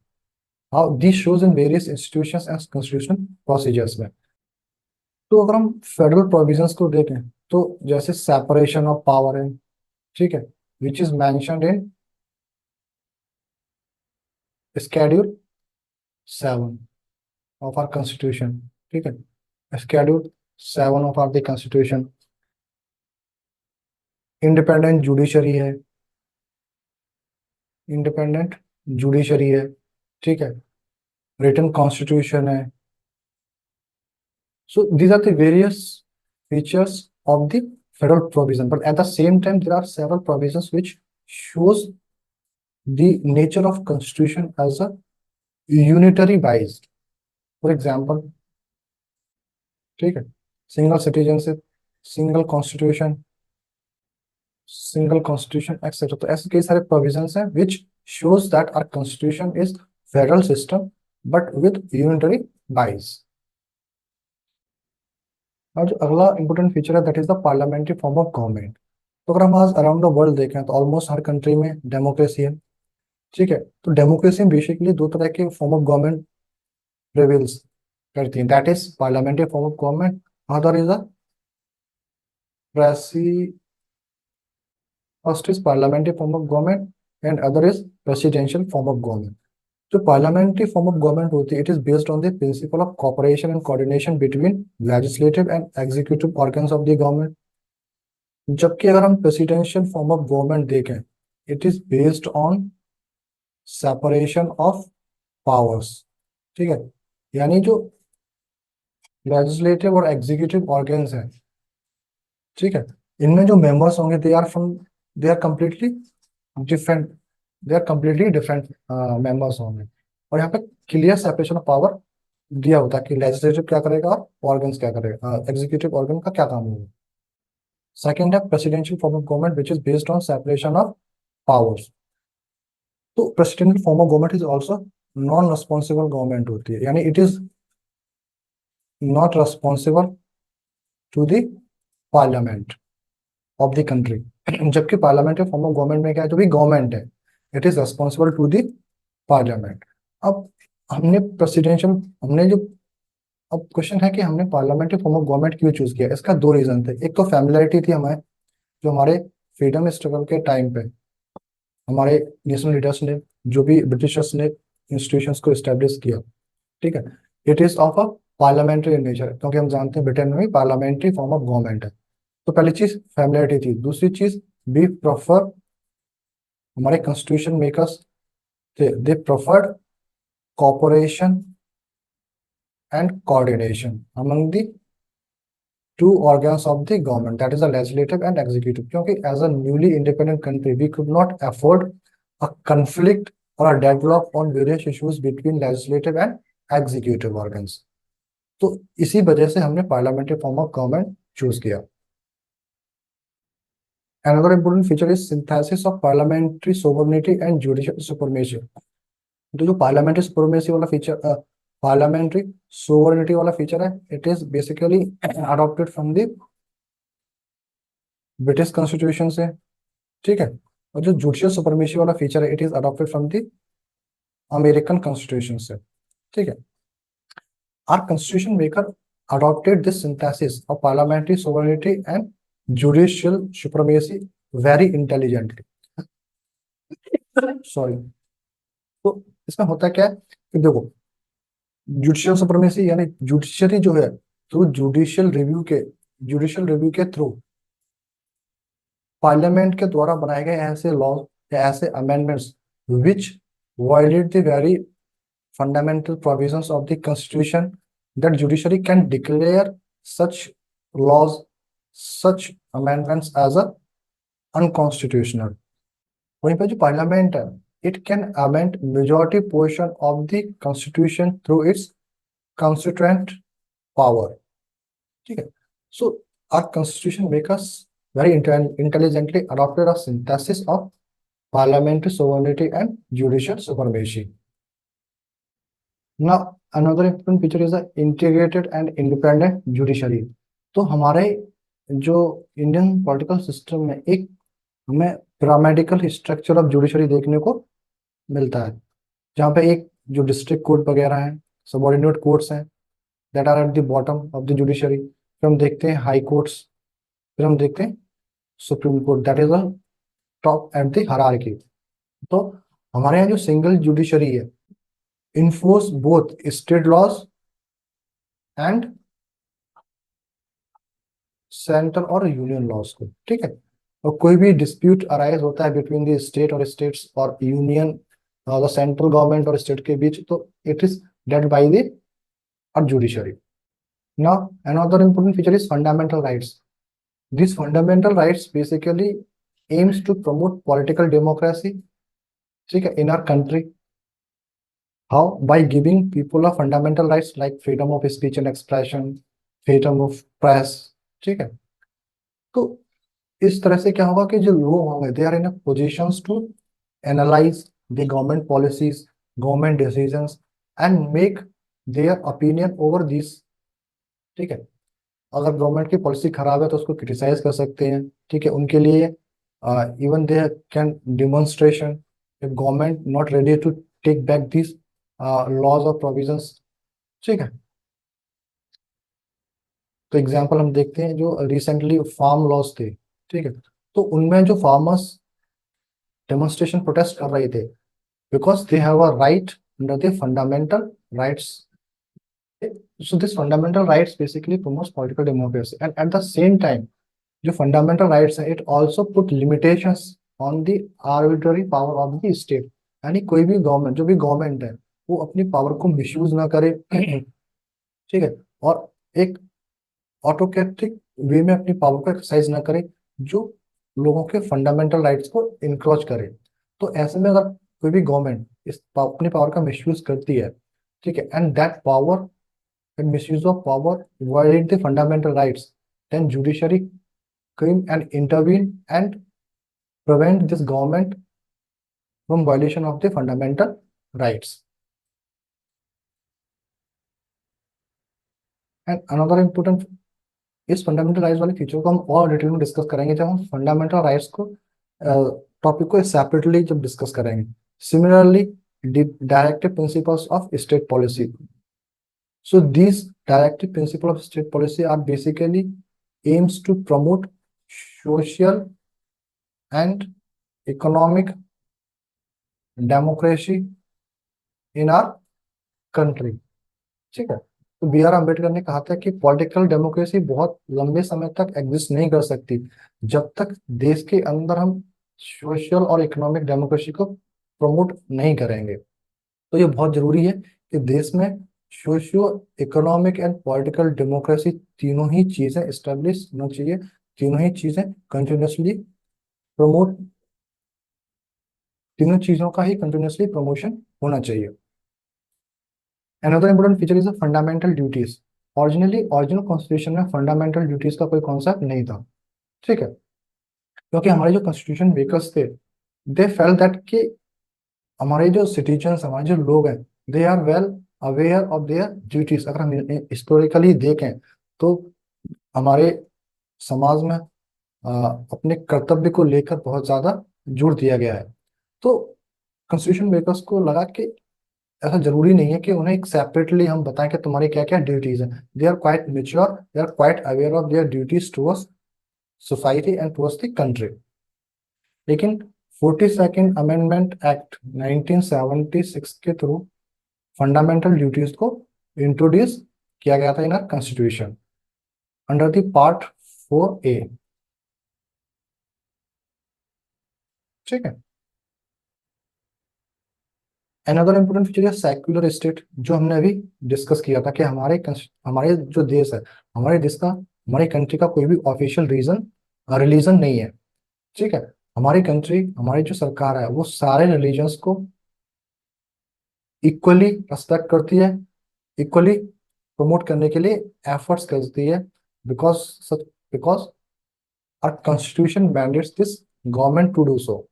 How this shows in various institutions and constitutional procedures में। तो अगर हम फेडरल प्रोविजंस को देखें, तो जैसे सेपरेशन ऑफ पावर है, ठीक है, which is mentioned in schedule 7 of our constitution, ठीक है, schedule 7 of our the constitution. Independent judiciary है, इंडिपेंडेंट जुडिशरी है, ठीक है, रिटन कॉन्स्टिट्यूशन है। So these are the various features of the federal provision, but at the same time there are several provisions which shows the nature of constitution as a unitary based। For example, ठीक है, single citizenship, single constitution etcetera. तो ऐसे कई सारे provisions हैं which shows that our constitution is federal system but with unitary bias। और जो अगला इंपॉर्टेंट फीचर है that is the parliamentary form of government. तो अगर हम आज अराउंड द वर्ल्ड देखें तो ऑलमोस्ट हर कंट्री में डेमोक्रेसी है, ठीक है। तो डेमोक्रेसी में बेसिकली दो तरह के फॉर्म ऑफ गवर्नमेंट प्रिवेल्स करती हैं, that is parliamentary form of government, other is a प्रेसी first is parliamentary form of government and other is presidential form of government. जो पार्लियामेंट्री फॉर्म ऑफ गवर्नमेंट होती है it is based on the principle of cooperation and coordination between legislative and executive organs of the government. जबकि अगर हम presidential form of government देखें, it is based on separation of powers, ठीक है। यानी जो लेजिस्लेटिव और एग्जीक्यूटिव ऑर्गन्स हैं, ठीक है, इनमें जो मेंबर्स होंगे they are completely different, they are completely different members होंगे। और यहाँ पे क्लियर सेपरेशन ऑफ पावर दिया होता है कि लेजिस्लेटिव क्या करेगा और ऑर्गन्स क्या करेगा, एग्जीक्यूटिव ऑर्गन का क्या काम होगा। सेकेंड है presidential form of government which is based on separation of powers. तो presidential form of government is also non responsible government होती है, यानी it is not responsible to the parliament of the country. जबकि parliamentary form of government में क्या है, जो भी गवर्नमेंट है it is responsible to the parliament. अब हमने प्रेसिडेंशियल हमने जो अब क्वेश्चन है कि हमने पार्लियामेंट्री फॉर्म ऑफ गवर्नमेंट क्यों चूज किया। इसका दो रीजन थे। एक तो फैमिलियरिटी थी हमें, जो हमारे फ्रीडम स्ट्रगल के टाइम पे हमारे नेशनल लीडर्स ने, जो भी ब्रिटिशर्स ने इंस्टीट्यूशंस को एस्टेब्लिश किया, ठीक है, it is of a parliamentary nature, क्योंकि हम जानते हैं ब्रिटेन में भी पार्लियामेंट्री फॉर्म ऑफ गवर्नमेंट है। तो पहली चीज फैमिलियरिटी थी। दूसरी चीज, वी प्रेफर, हमारे कॉन्स्टिट्यूशन मेकर्स थे, दे preferred cooperation and coordination among the two organs of the government, that is the legislative and executive, क्योंकि as a newly independent country we could not afford a conflict or a deadlock on various issues between legislative and executive organs। तो इसी वजह से हमने parliamentary form of government choose किया। Another important feature is synthesis of parliamentary sovereignty and judicial supremacy। तो जो parliamentary supremacy वाला feature, parliamentary sovereignty वाला फीचर है, it is basically adopted from the British constitution से, ठीक है। और जो जुडिशियल सुपरमेसी वाला फीचर है, it is adopted from the American constitution से, ठीक है। Our constitution maker adopted this synthesis of parliamentary sovereignty and judicial supremacy very intelligently। Sorry. तो इसमें होता क्या है कि देखो, जुडिशियल सुप्रीमेसी यानी जुडिशरी जो है, थ्रू जुडिशियल रिव्यू के थ्रू पार्लियामेंट के द्वारा बनाए गए ऐसे लॉ या ऐसे amendments which violate the very fundamental provisions of the constitution, that judiciary can declare such laws, such amendments as a unconstitutional. वहीं पर जो पार्लियामेंट है, it can amend majority portion of the constitution through its constituent power, ठीक है। So our constitution make us very intelligently adopted a synthesis of parliamentary sovereignty and judicial supremacy। Now another important feature is the integrated and independent judiciary। तो हमारे जो Indian political system में एक हमें pyramidical structure of judiciary देखने को मिलता है, जहाँ पे एक जो डिस्ट्रिक्ट कोर्ट वगैरह हैं, सबॉर्डिनेट कोर्ट्स हैं, that are at the bottom of the judiciary. फिर हम देखते हैं हाई कोर्ट्स, फिर हम देखते हैं supreme court, that is the top at the hierarchy. तो हमारे यहाँ जो सिंगल जुडिशरी है, enforce both state laws and central और यूनियन लॉज को, ठीक है। और कोई भी डिस्प्यूट अराइज होता है बिटवीन द स्टेट और स्टेट्स और यूनियन और सेंट्रल गवर्नमेंट और स्टेट के बीच, तो it is dealt by the judiciary. Now, another important feature is fundamental rights. These fundamental rights basically aims to promote political democracy, ठीक है, in our country. How? By giving people a fundamental rights like freedom of speech and expression, freedom of press, ठीक है। तो इस तरह से क्या होगा कि जो लोग होंगे, they are in positions to analyse the government policies, government decisions and make their opinion over this, ठीक है। अगर गवर्नमेंट की पॉलिसी खराब है तो उसको क्रिटिसाइज कर सकते हैं, ठीक है। उनके लिए even they can demonstration if government not ready to take back this laws और प्रोविजंस, ठीक है। तो एग्जांपल हम देखते हैं जो रिसेंटली फार्म लॉज थे, ठीक है। तो उनमें जो फार्मर्स डेमोन्स्ट्रेशन प्रोटेस्ट कर रहे थे, because they have a right under the fundamental rights. So this fundamental rights basically promotes political democracy, and at the same time जो fundamental rights है, it also put limitations on the arbitrary power of the state। यानी कोई भी government, जो भी government है, वो अपनी पावर को मिसयूज ना करे, ठीक है, और एक ऑटोक्रेटिक वे में अपनी पावर को एक्सरसाइज ना करे, जो लोगों के फंडामेंटल राइट्स को इनक्रोच करे। तो ऐसे में अगर कोई भी गवर्नमेंट अपनी पावर का मिसयूज करती है, ठीक है, and that power and misuse of power violate the fundamental rights, then judiciary come and intervene and prevent this government from violation of the fundamental rights। And another important इस fundamental rights वाले feature को हम और detail में discuss करेंगे जब हम fundamental rights को टॉपिक को सेपरेटली जब डिस्कस करेंगे। Similarly directive principles of state policy, So these directive principle of state policy are basically aims to promote social and economic democracy in our country। ठीक है, तो बी आर अम्बेडकर ने कहा था कि पॉलिटिकल डेमोक्रेसी बहुत लंबे समय तक एग्जिस्ट नहीं कर सकती जब तक देश के अंदर हम सोशल और इकोनॉमिक डेमोक्रेसी को प्रमोट नहीं करेंगे। तो ये बहुत जरूरी है कि देश में socio economic and political democracy तीनों ही चीजें इस्टेब्लिश होना चाहिए, तीनों ही चीजें कंटिन्यूसली प्रमोट, तीनों चीजों का ही कंटिन्यूसली प्रमोशन होना चाहिए। Another important feature is the fundamental duties. Original constitution में फंडामेंटल ड्यूटीज का कोई कॉन्सेप्ट नहीं था। ठीक है, क्योंकि हमारे जो कॉन्स्टिट्यूशन मेकर्स थे, दे फेल्ट दैट कि हमारे जो सिटीजन्स, हमारे जो लोग हैं, they are well aware of their duties. अगर हम हिस्टोरिकली देखें तो हमारे समाज में अपने कर्तव्य को लेकर बहुत ज्यादा जोर दिया गया है। तो कॉन्स्टिट्यूशन मेकर्स को लगा कि ऐसा जरूरी नहीं है कि उन्हें एक सेपरेटली हम बताएं कि तुम्हारी क्या क्या ड्यूटीज हैं। They are quite mature, they are quite aware of their duties towards society and towards the country. लेकिन 42nd अमेंडमेंट एक्ट 1976 के थ्रू फंडामेंटल ड्यूटीज को इंट्रोड्यूस किया गया था in our constitution under the part 4A। ठीक है, अनदर इंपॉर्टेंट फीचर है सेक्युलर स्टेट, जो हमने अभी डिस्कस किया था कि हमारे जो देश है, हमारे देश का, हमारी कंट्री का कोई भी ऑफिशियल रिलीजन नहीं है। ठीक है, हमारी कंट्री, हमारी जो सरकार है, वो सारे रिलीजन्स को इक्वली रेस्पेक्ट करती है, इक्वली प्रमोट करने के लिए एफर्ट्स करती है, because because our constitution mandates this government to do so.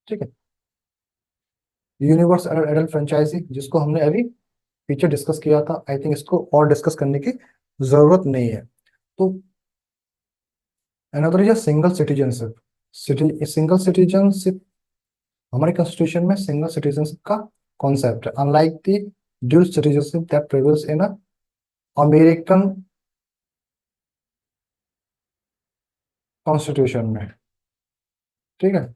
ठीक है, यूनिवर्स एडल्ट फ्रेंचाइजी, जिसको हमने अभी पीछे डिस्कस किया था, आई थिंक इसको और डिस्कस करने की जरूरत नहीं है। तो another is single citizenship. Single citizenship, हमारे कॉन्स्टिट्यूशन में सिंगल सिटीजनशिप का कॉन्सेप्ट है, unlike the dual citizenship that prevails in American constitution में। ठीक है,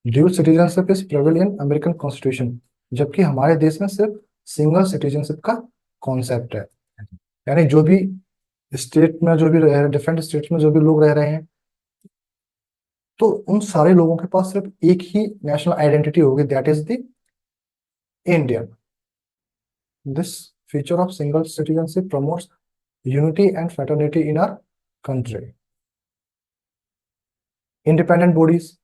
dual citizenship is prevail in American constitution, जबकि हमारे देश में सिर्फ सिंगल सिटीजनशिप का कॉन्सेप्ट है। यानी जो भी स्टेट में, जो भी डिफरेंट स्टेट में जो भी लोग रह रहे हैं, तो उन सारे लोगों के पास सिर्फ एक ही नेशनल आइडेंटिटी होगी, that is the Indian. This feature of single citizenship promotes unity and fraternity in our country. Independent bodies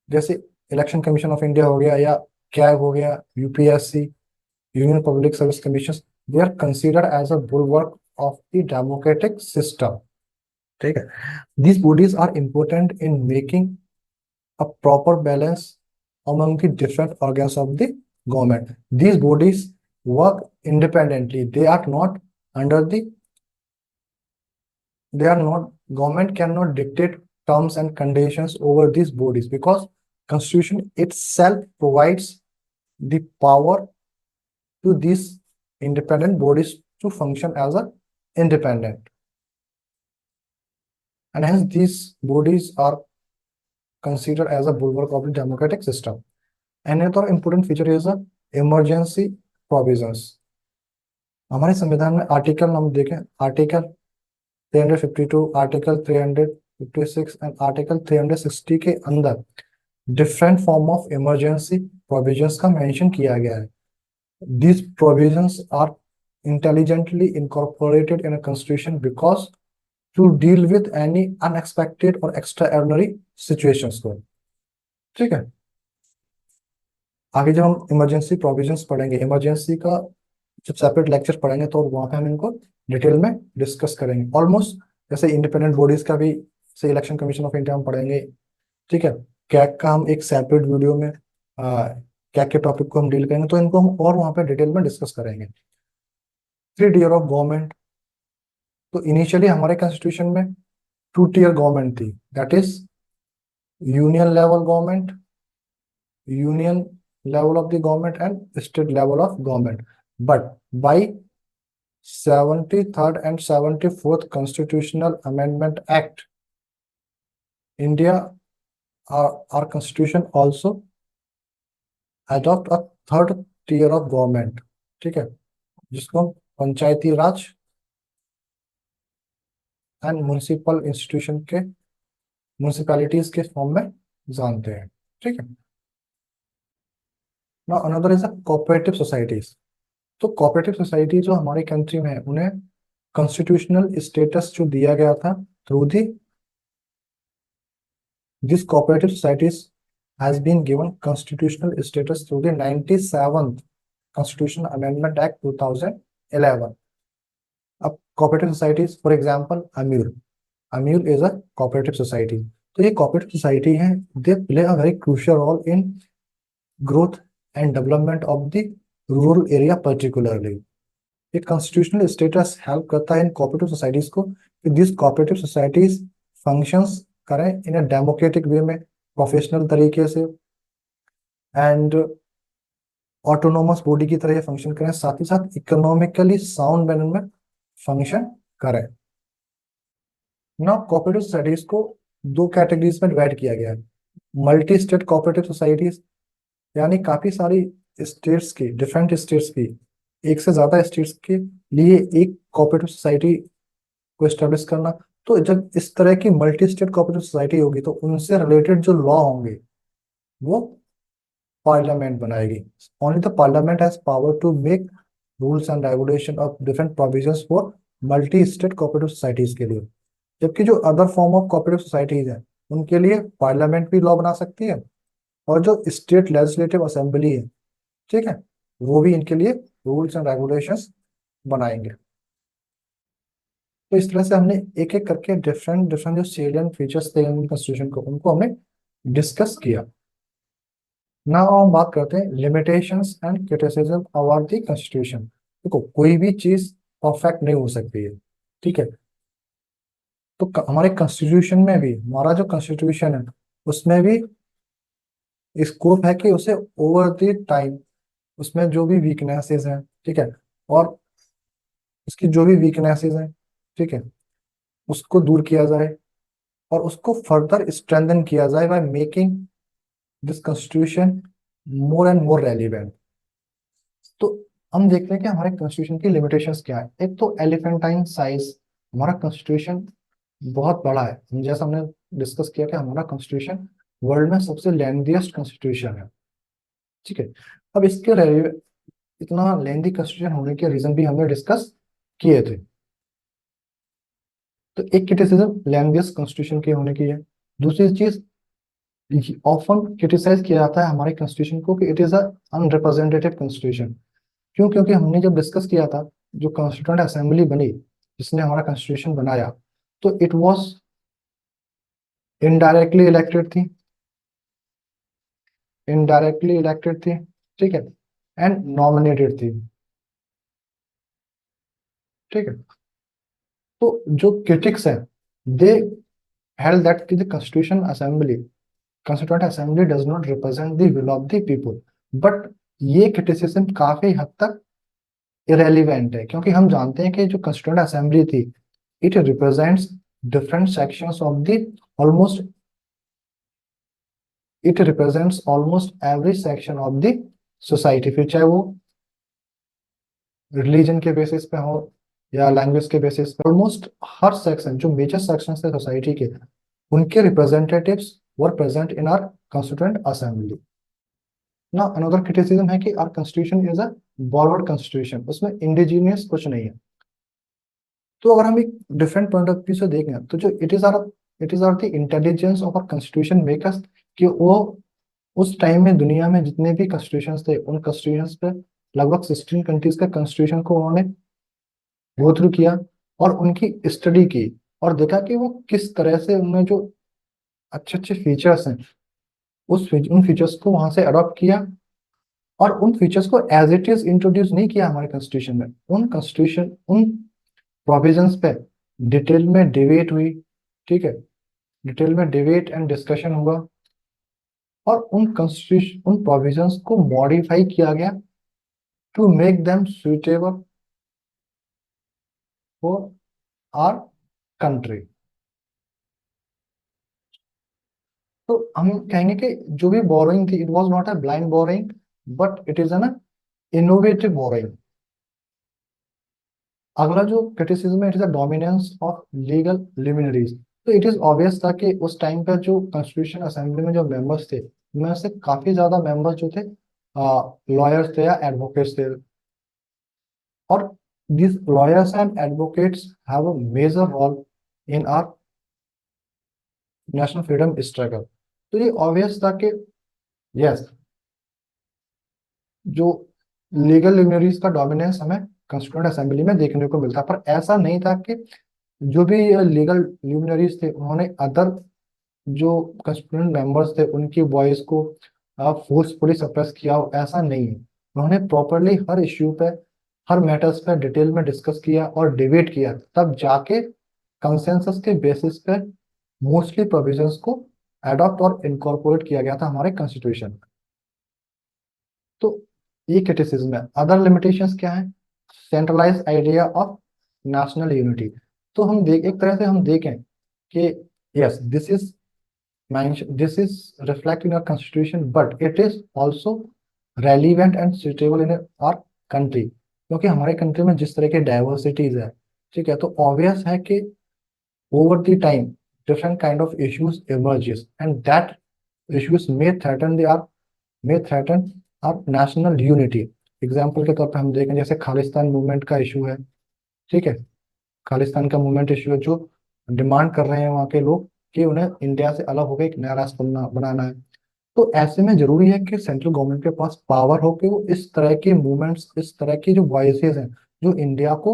जैसे इलेक्शन कमीशन ऑफ इंडिया हो गया, या कैग हो गया, UPSC, union public service commission, they are considered as a bulwark of the democratic system. ठीक है, these bodies are important in making a proper balance among the different organs of the government. These bodies work independently. They are not, government cannot dictate terms and conditions over these bodies, because constitution itself provides the power to these independent bodies to function as a independent, and hence these bodies are considered as a bulwark of the democratic system. Another important feature is the emergency provisions. हमारे संविधान में article हम देखें, article 352, article 356 and article 360 के अंदर different form of emergency provisions का mention किया गया है। These provisions are intelligently incorporated in a constitution because to deal with any unexpected or extraordinary situations को। ठीक है, आगे जब हम इमरजेंसी प्रोविजंस पढ़ेंगे, इमरजेंसी का जब सेपरेट लेक्चर पढ़ेंगे, तो वहां पे हम इनको डिटेल में डिस्कस करेंगे। ऑलमोस्ट जैसे इंडिपेंडेंट बॉडीज का भी, से इलेक्शन कमीशन ऑफ इंडिया हम पढ़ेंगे। ठीक है, कैग का हम एक सेपरेट वीडियो में कैग के टॉपिक को हम डील करेंगे, तो इनको हम और वहां पे डिटेल में डिस्कस करेंगे। 3 टीयर ऑफ गवर्नमेंट, तो इनिशियली हमारे कॉन्स्टिट्यूशन में 2 टीयर गवर्नमेंट थी, that is union level government, union level of the government and state level of government. But by 73rd and 74th Constitutional Amendment Act, India, our constitution also adopt a third tier of government, ठीक है, जिसको हम पंचायती राज and municipal institution के municipalities के form में जानते हैं, ठीक है। Now another is a cooperative societies. तो कोऑपरेटिव सोसाइटी जो हमारी कंट्री में है उन्हें कॉन्स्टिट्यूशनल स्टेटस जो दिया गया था through the this cooperative societies has been given constitutional status through the 97th Constitutional Amendment Act 2011. अब cooperative societies, for example, Amul is a cooperative society. तो ये cooperative society है, they play a very crucial role in growth and development of the rural area particularly. ये constitutional status help करता है इन cooperative societies को कि these cooperative societies functions करें in a democratic way में, प्रोफेशनल तरीके से एंड ऑटोनोमस बॉडी की तरह फंक्शन करें, साथ ही साथ इकोनॉमिकली साउंड मैनर में फंक्शन करें। नाउ कोऑपरेटिव सोसाइटीज को दो कैटेगरीज में डिवाइड किया गया है। मल्टी स्टेट कोऑपरेटिव सोसाइटीज, यानी काफी सारी स्टेट्स की, डिफरेंट स्टेट्स की, एक से ज्यादा स्टेट्स के लिए एक कोऑपरेटिव सोसाइटी को एस्टेब्लिश करना। तो जब इस तरह की मल्टी स्टेट कोऑपरेटिव सोसाइटी होगी तो उनसे रिलेटेड जो लॉ होंगे वो पार्लियामेंट बनाएगी। Only the parliament has power to make rules and regulation of different provisions for multi state cooperative societies के लिए। जबकि जो other form of cooperative societies है उनके लिए पार्लियामेंट भी लॉ बना सकती है और जो स्टेट लेजिस्लेटिव असेंबली है, ठीक है, वो भी इनके लिए रूल्स एंड रेगुलेशंस बनाएंगे। तो इस तरह से हमने एक एक करके डिफरेंट डिफरेंट जो सेलिएंट फीचर्स थे कॉन्स्टिट्यूशन को उनको हमने डिस्कस किया। नाउ हम बात करते हैं limitations and criticism about the constitution. देखो कोई भी चीज परफेक्ट नहीं हो सकती है, ठीक है। तो हमारे कॉन्स्टिट्यूशन में भी, हमारा जो कॉन्स्टिट्यूशन है उसमें भी स्कोप है कि उसे ओवर द टाइम उसमें जो भी वीकनेसेस हैं, ठीक है, और उसकी जो भी वीकनेसेस हैं, ठीक है, उसको दूर किया जाए और उसको फर्दर स्ट्रेंथन किया जाए by making this constitution more and more relevant. तो हम देखते हैं कि हमारे कॉन्स्टिट्यूशन की लिमिटेशंस क्या है। एक तो एलिफेंटाइन साइज, हमारा कॉन्स्टिट्यूशन बहुत बड़ा है, जैसा हमने डिस्कस किया कि हमारा कॉन्स्टिट्यूशन वर्ल्ड में सबसे लेंथीएस्ट कॉन्स्टिट्यूशन है, ठीक है। अब इसके इतना लेंथी कॉन्स्टिट्यूशन होने के रीजन भी हमने डिस्कस किए थे। तो एक क्रिटिसिज्म लेंथीएस्ट कॉन्स्टिट्यूशन के होने की है। दूसरी चीज, ऑफन क्रिटिसाइज किया जाता है हमारे कॉन्स्टिट्यूशन को कि इट इज अ अनरिप्रेजेंटेटिव कॉन्स्टिट्यूशन। क्यों? क्योंकि हमने जब डिस्कस किया था, जो कॉन्स्टिट्यूंट असेंबली बनी जिसने हमारा कॉन्स्टिट्यूशन बनाया, तो इट वाज इनडायरेक्टली इलेक्टेड थी, ठीक है, एंड नॉमिनेटेड थी, ठीक है। तो जो क्रिटिक्स हैं दे held that the constituent assembly does not represent the will of the people, but ये क्रिटिसिज्म काफी हद तक इरेलीवेंट है, क्योंकि हम जानते हैं कि जो कंस्टिट्यूएंट असेंबली थी it represents different sections of the almost it represents almost every section of the society, फिर चाहे वो रिलीजन के बेसिस पे हो या लैंग्वेज के बेसिस पे, ऑलमोस्ट हर सेक्शन जो मेजर सेक्शन है सोसाइटी के, उनके representatives were present in our constituent assembly. ना अनदर क्रिटिसिज्म है कि our constitution is a borrowed constitution, उसमें इंडिजीनियस कुछ नहीं है। तो अगर हम एक डिफरेंट पॉइंट ऑफ व्यू से देखें तो जो it is our the intelligence of our constitution makers कि वो उस टाइम में दुनिया में जितने भी कॉन्स्टिट्यूशंस थे उन कॉन्स्टिट्यूशंस पे लगभग 16 कंट्रीज का कॉन्स्टिट्यूशन को उन्होंने गो थ्रू किया और उनकी स्टडी की और देखा कि वो किस तरह से उनमें जो अच्छे अच्छे फीचर्स हैं उन फीचर्स को वहां से अडॉप्ट किया और उन फीचर्स को एज इट इज इंट्रोड्यूस नहीं किया हमारे कॉन्स्टिट्यूशन में। उन प्रोविजंस पे डिटेल में डिबेट हुई, ठीक है, डिटेल में डिबेट एंड डिस्कशन हुआ और उन कॉन्स्टिट्यूशन उन प्रोविजंस को मॉडिफाई किया गया to make them suitable for our country. तो हम कहेंगे कि जो भी बोरोइंग थी, it was not a blind borrowing, but it is an innovative borrowing. अगला जो क्रिटिसिज्म है, it is the dominance of legal luminaries. तो इट इज ऑब्वियस था कि उस टाइम पर जो कॉन्स्टिट्यूशन असेंबली में जो मेंबर्स थे, उनमें से काफी ज्यादा मेंबर्स जो थे लॉयर्स थे या एडवोकेट्स थे। और these lawyers and advocates have a major role in our national freedom struggle. तो ये ऑब्वियस था कि यस, जो लीगल लिमिनरीज का डोमिनेंस हमें कॉन्स्टिट्यूएंट असेंबली में देखने को मिलता, पर ऐसा नहीं था कि जो भी लीगल ल्यूमिनरीज थे उन्होंने अदर जो कंस्टिट्यूएंट मेंबर्स थे उनकी वॉइस को फोर्सफुली सप्रेस किया हो, ऐसा नहीं है। उन्होंने प्रॉपरली हर इश्यू पे, हर मैटर्स पे डिटेल में डिस्कस किया और डिबेट किया, तब जाके कंसेंसस के बेसिस पे मोस्टली प्रोविजंस को अडॉप्ट और इनकॉर्पोरेट किया गया था हमारे कॉन्स्टिट्यूशन में। तो ये क्रिटिसिज्म है। अदर लिमिटेशंस क्या है? Centralise idea of national unity. तो हम देख, एक तरह से हम देखें कि yes, this is reflected in our constitution, but it is also relevant and suitable in our country, क्योंकि हमारे कंट्री में जिस तरह की डाइवर्सिटीज है, ठीक है, तो ऑब्वियस है कि over the time different kind of issues emerges and that issues may threaten our national unity। Example के तौर पे हम देखें, जैसे खालिस्तान मूवमेंट का इशू है, ठीक है, खालिस्तान का मूवमेंट इशू है, जो डिमांड कर रहे हैं वहाँ के लोग कि उन्हें इंडिया से अलग होकर एक नया राष्ट्र बनाना है। तो ऐसे में जरूरी है कि सेंट्रल गवर्नमेंट के पास पावर हो कि वो इस तरह के मूवमेंट्स, इस तरह की जो वॉइसेस हैं जो इंडिया को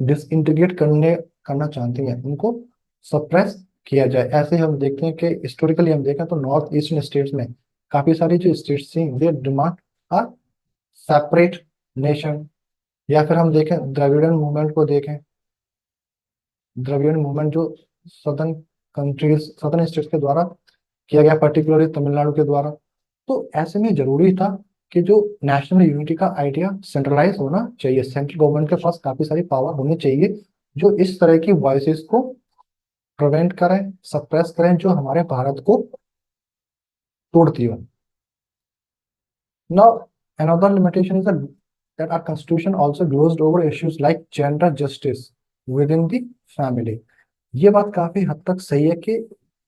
डिसइंटीग्रेट करना चाहती हैं, उनको सप्रेस किया जाए। ऐसे हम देखते हैं कि हिस्टोरिकली हम देखें तो नॉर्थ ईस्टर्न स्टेट्स में काफी सारी जो स्टेट्स थी, they demand a separate nation. या फिर हम देखें द्रविड़न मूवमेंट को देखें, द्रविड़न मूवमेंट जो सदर्न कंट्रीज, सदर्न स्टेट्स के द्वारा किया गया, पर्टिकुलरली तमिलनाडु के द्वारा। तो ऐसे में जरूरी था कि जो नेशनल यूनिटी का आइडिया सेंट्रलाइज होना चाहिए, सेंट्रल गवर्नमेंट के पास काफी सारी पावर होनी चाहिए जो इस तरह की वॉइसेस को प्रिवेंट करें, सप्रेस करें, जो हमारे भारत को तोड़ती हो। Now, another limitation is that our constitution also glossed over issues like gender justice within the family। ये बात काफी हद तक सही है कि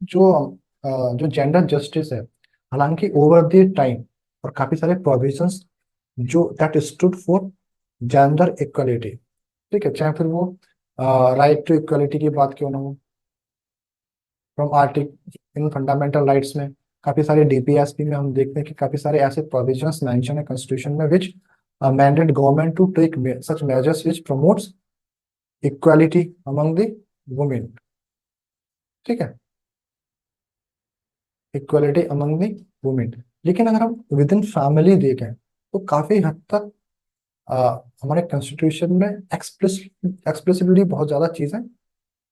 जो जो जेंडर जस्टिस है, हालांकि ओवर द टाइम और काफी सारे प्रोविजंस जो that stood for gender equality, ठीक है, चाहे फिर वो राइट टू इक्वलिटी की बात क्यों ना हो, from Arctic in fundamental rights में काफी सारे डीपीएसपी में हम देखते हैं कि काफी सारे ऐसे प्रोविजंस मेंशन है कॉन्स्टिट्यूशन में which mandate government to take such measures which promotes equality among the women, ठीक है, इक्वालिटी अमंग द वुमेन। लेकिन अगर हम विद इन फैमिली देखें तो काफी हद तक हमारे कॉन्स्टिट्यूशन में एक्सप्लिसिटली बहुत ज्यादा चीजें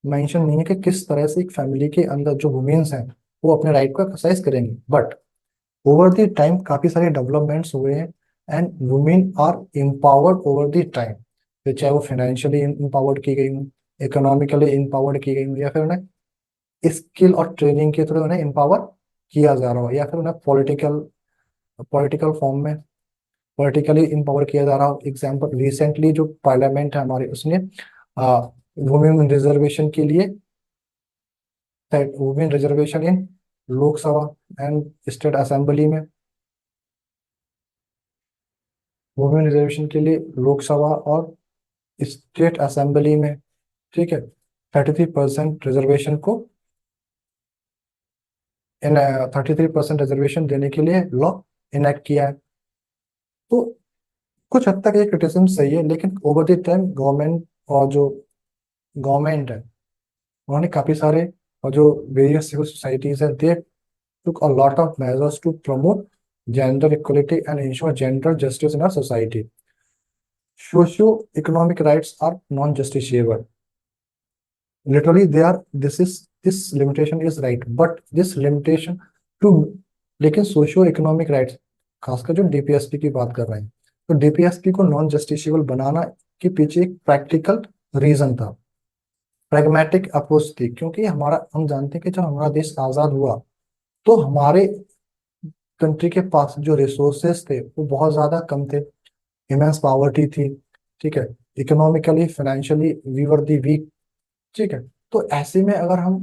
मेंशन नहीं है कि किस तरह से एक फैमिली के अंदर जो वुमेन्स हैं वो अपने राइट को एक्सरसाइज करेंगे। बट ओवर द टाइम काफी सारे डेवलपमेंट्स हुए हैं and women are empowered over the time. फिर चाहे वो फाइनेंशियली एम्पावर्ड की गई हूँ, इकोनॉमिकली एम्पावर्ड की गई हूँ, या फिर उन्हें स्किल और ट्रेनिंग के थ्रू उन्हें एम्पावर किया जा रहा हो, या फिर उन्हें पॉलिटिकल पॉलिटिकल फॉर्म में पॉलिटिकली एम्पावर किया जा रहा हो। एग्जाम्पल, रिसेंटली जो पार्लियामेंट है हमारे, उसने वुमेन रिजर्वेशन के लिए, women reservation in Lok Sabha and state assembly में, वुमेन रिजर्वेशन के लिए लोकसभा और स्टेट असेंबली में, ठीक है, 33% रिजर्वेशन को इन 33% रिजर्वेशन देने के लिए लॉ इनेक्ट किया है। तो कुछ हद तक ये क्रिटिसिज्म सही है, लेकिन ओवर द टाइम गवर्नमेंट और जो गवर्नमेंट है उन्होंने काफी सारे, और जो वेरियस सिविल सोसाइटीज है, दे took a lot of measures to promote gender equality and ensure gender justice in our society। Socio-economic rights are non-justiciable। Literally, they are. This limitation is right, but this limitation to लेकिन socio economic rights, खासकर जो DPSP की बात कर रहे हैं, तो DPSP को नॉन जस्टिसेबल बनाना के पीछे एक प्रैक्टिकल रीजन था, प्रैग्मेटिक अप्रोच थी। क्योंकि हमारा, हम जानते हैं कि जब हमारा देश आजाद हुआ तो हमारे कंट्री के पास जो रिसोर्सेस थे वो बहुत ज्यादा कम थे, इमेंस पॉवर्टी थी, ठीक है, economically financially we were the weak, ठीक है। तो ऐसे में अगर हम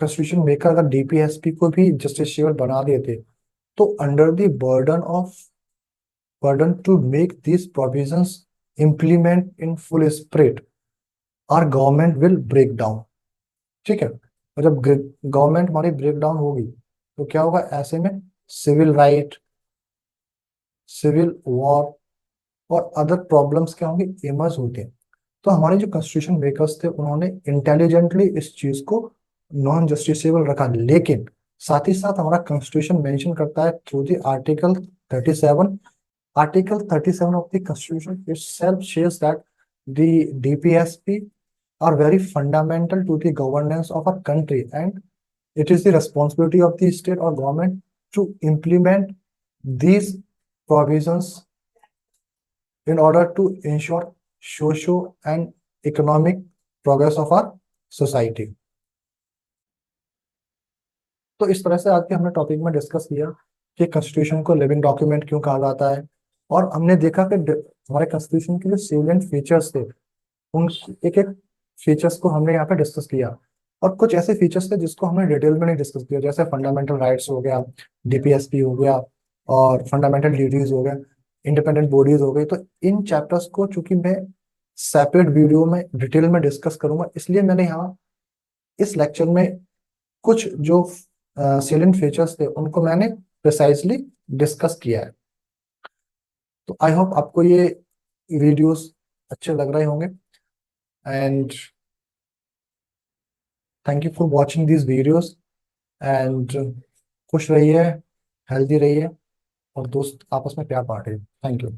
कॉन्स्टिट्यूशन मेकर अगर डीपीएसपी को भी जस्टिसेबल बना देते, तो under the burden to make these provisions implement in full spirit, our government will break down, ठीक है। और जब गवर्नमेंट हमारी ब्रेक डाउन होगी तो क्या होगा, ऐसे में सिविल राइट, सिविल वॉर और अदर प्रॉब्लम्स क्या होंगे, इमर्ज होते हैं। तो हमारे जो कॉन्स्टिट्यूशन मेकर्स थे उन्होंने इंटेलिजेंटली इस चीज को नॉन जस्टिसेबल रखा, लेकिन साथ ही साथ हमारा कॉन्स्टिट्यूशन मेंशन करता है through the article 37, Article 37 of the Constitution itself says that the DPSP are very fundamental to the governance of our country, and it is the responsibility of the state or government to implement these provisions in order to ensure socio and economic progress of our society. तो इस तरह से आज के हमने topic में discuss किया कि कॉन्स्टिट्यूशन को लिविंग डॉक्यूमेंट क्यों कहा जाता है, और हमने देखा कि हमारे कॉन्स्टिट्यूशन के जो सेलिएंट फीचर्स थे उन एक एक फीचर्स को हमने यहाँ पे डिस्कस किया। और कुछ ऐसे फीचर्स थे जिसको हमने डिटेल में नहीं डिस्कस किया, जैसे फंडामेंटल राइट्स हो गया, डीपीएसपी हो गया, और फंडामेंटल ड्यूटीज हो गया, इंडिपेंडेंट बॉडीज हो गई। तो इन चैप्टर्स को चूंकि मैं सेपरेट वीडियो में डिटेल में डिस्कस करूंगा, इसलिए मैंने यहाँ इस लेक्चर में कुछ जो सेलिएंट फीचर्स थे उनको मैंने प्रिसाइजली डिस्कस किया है। तो आई होप आपको ये वीडियोस अच्छे लग रहे होंगे, and thank you for watching this videos, and खुश रहिए, हेल्दी रहिए, और दोस्त आपस में प्यार बांटिए। Thank you.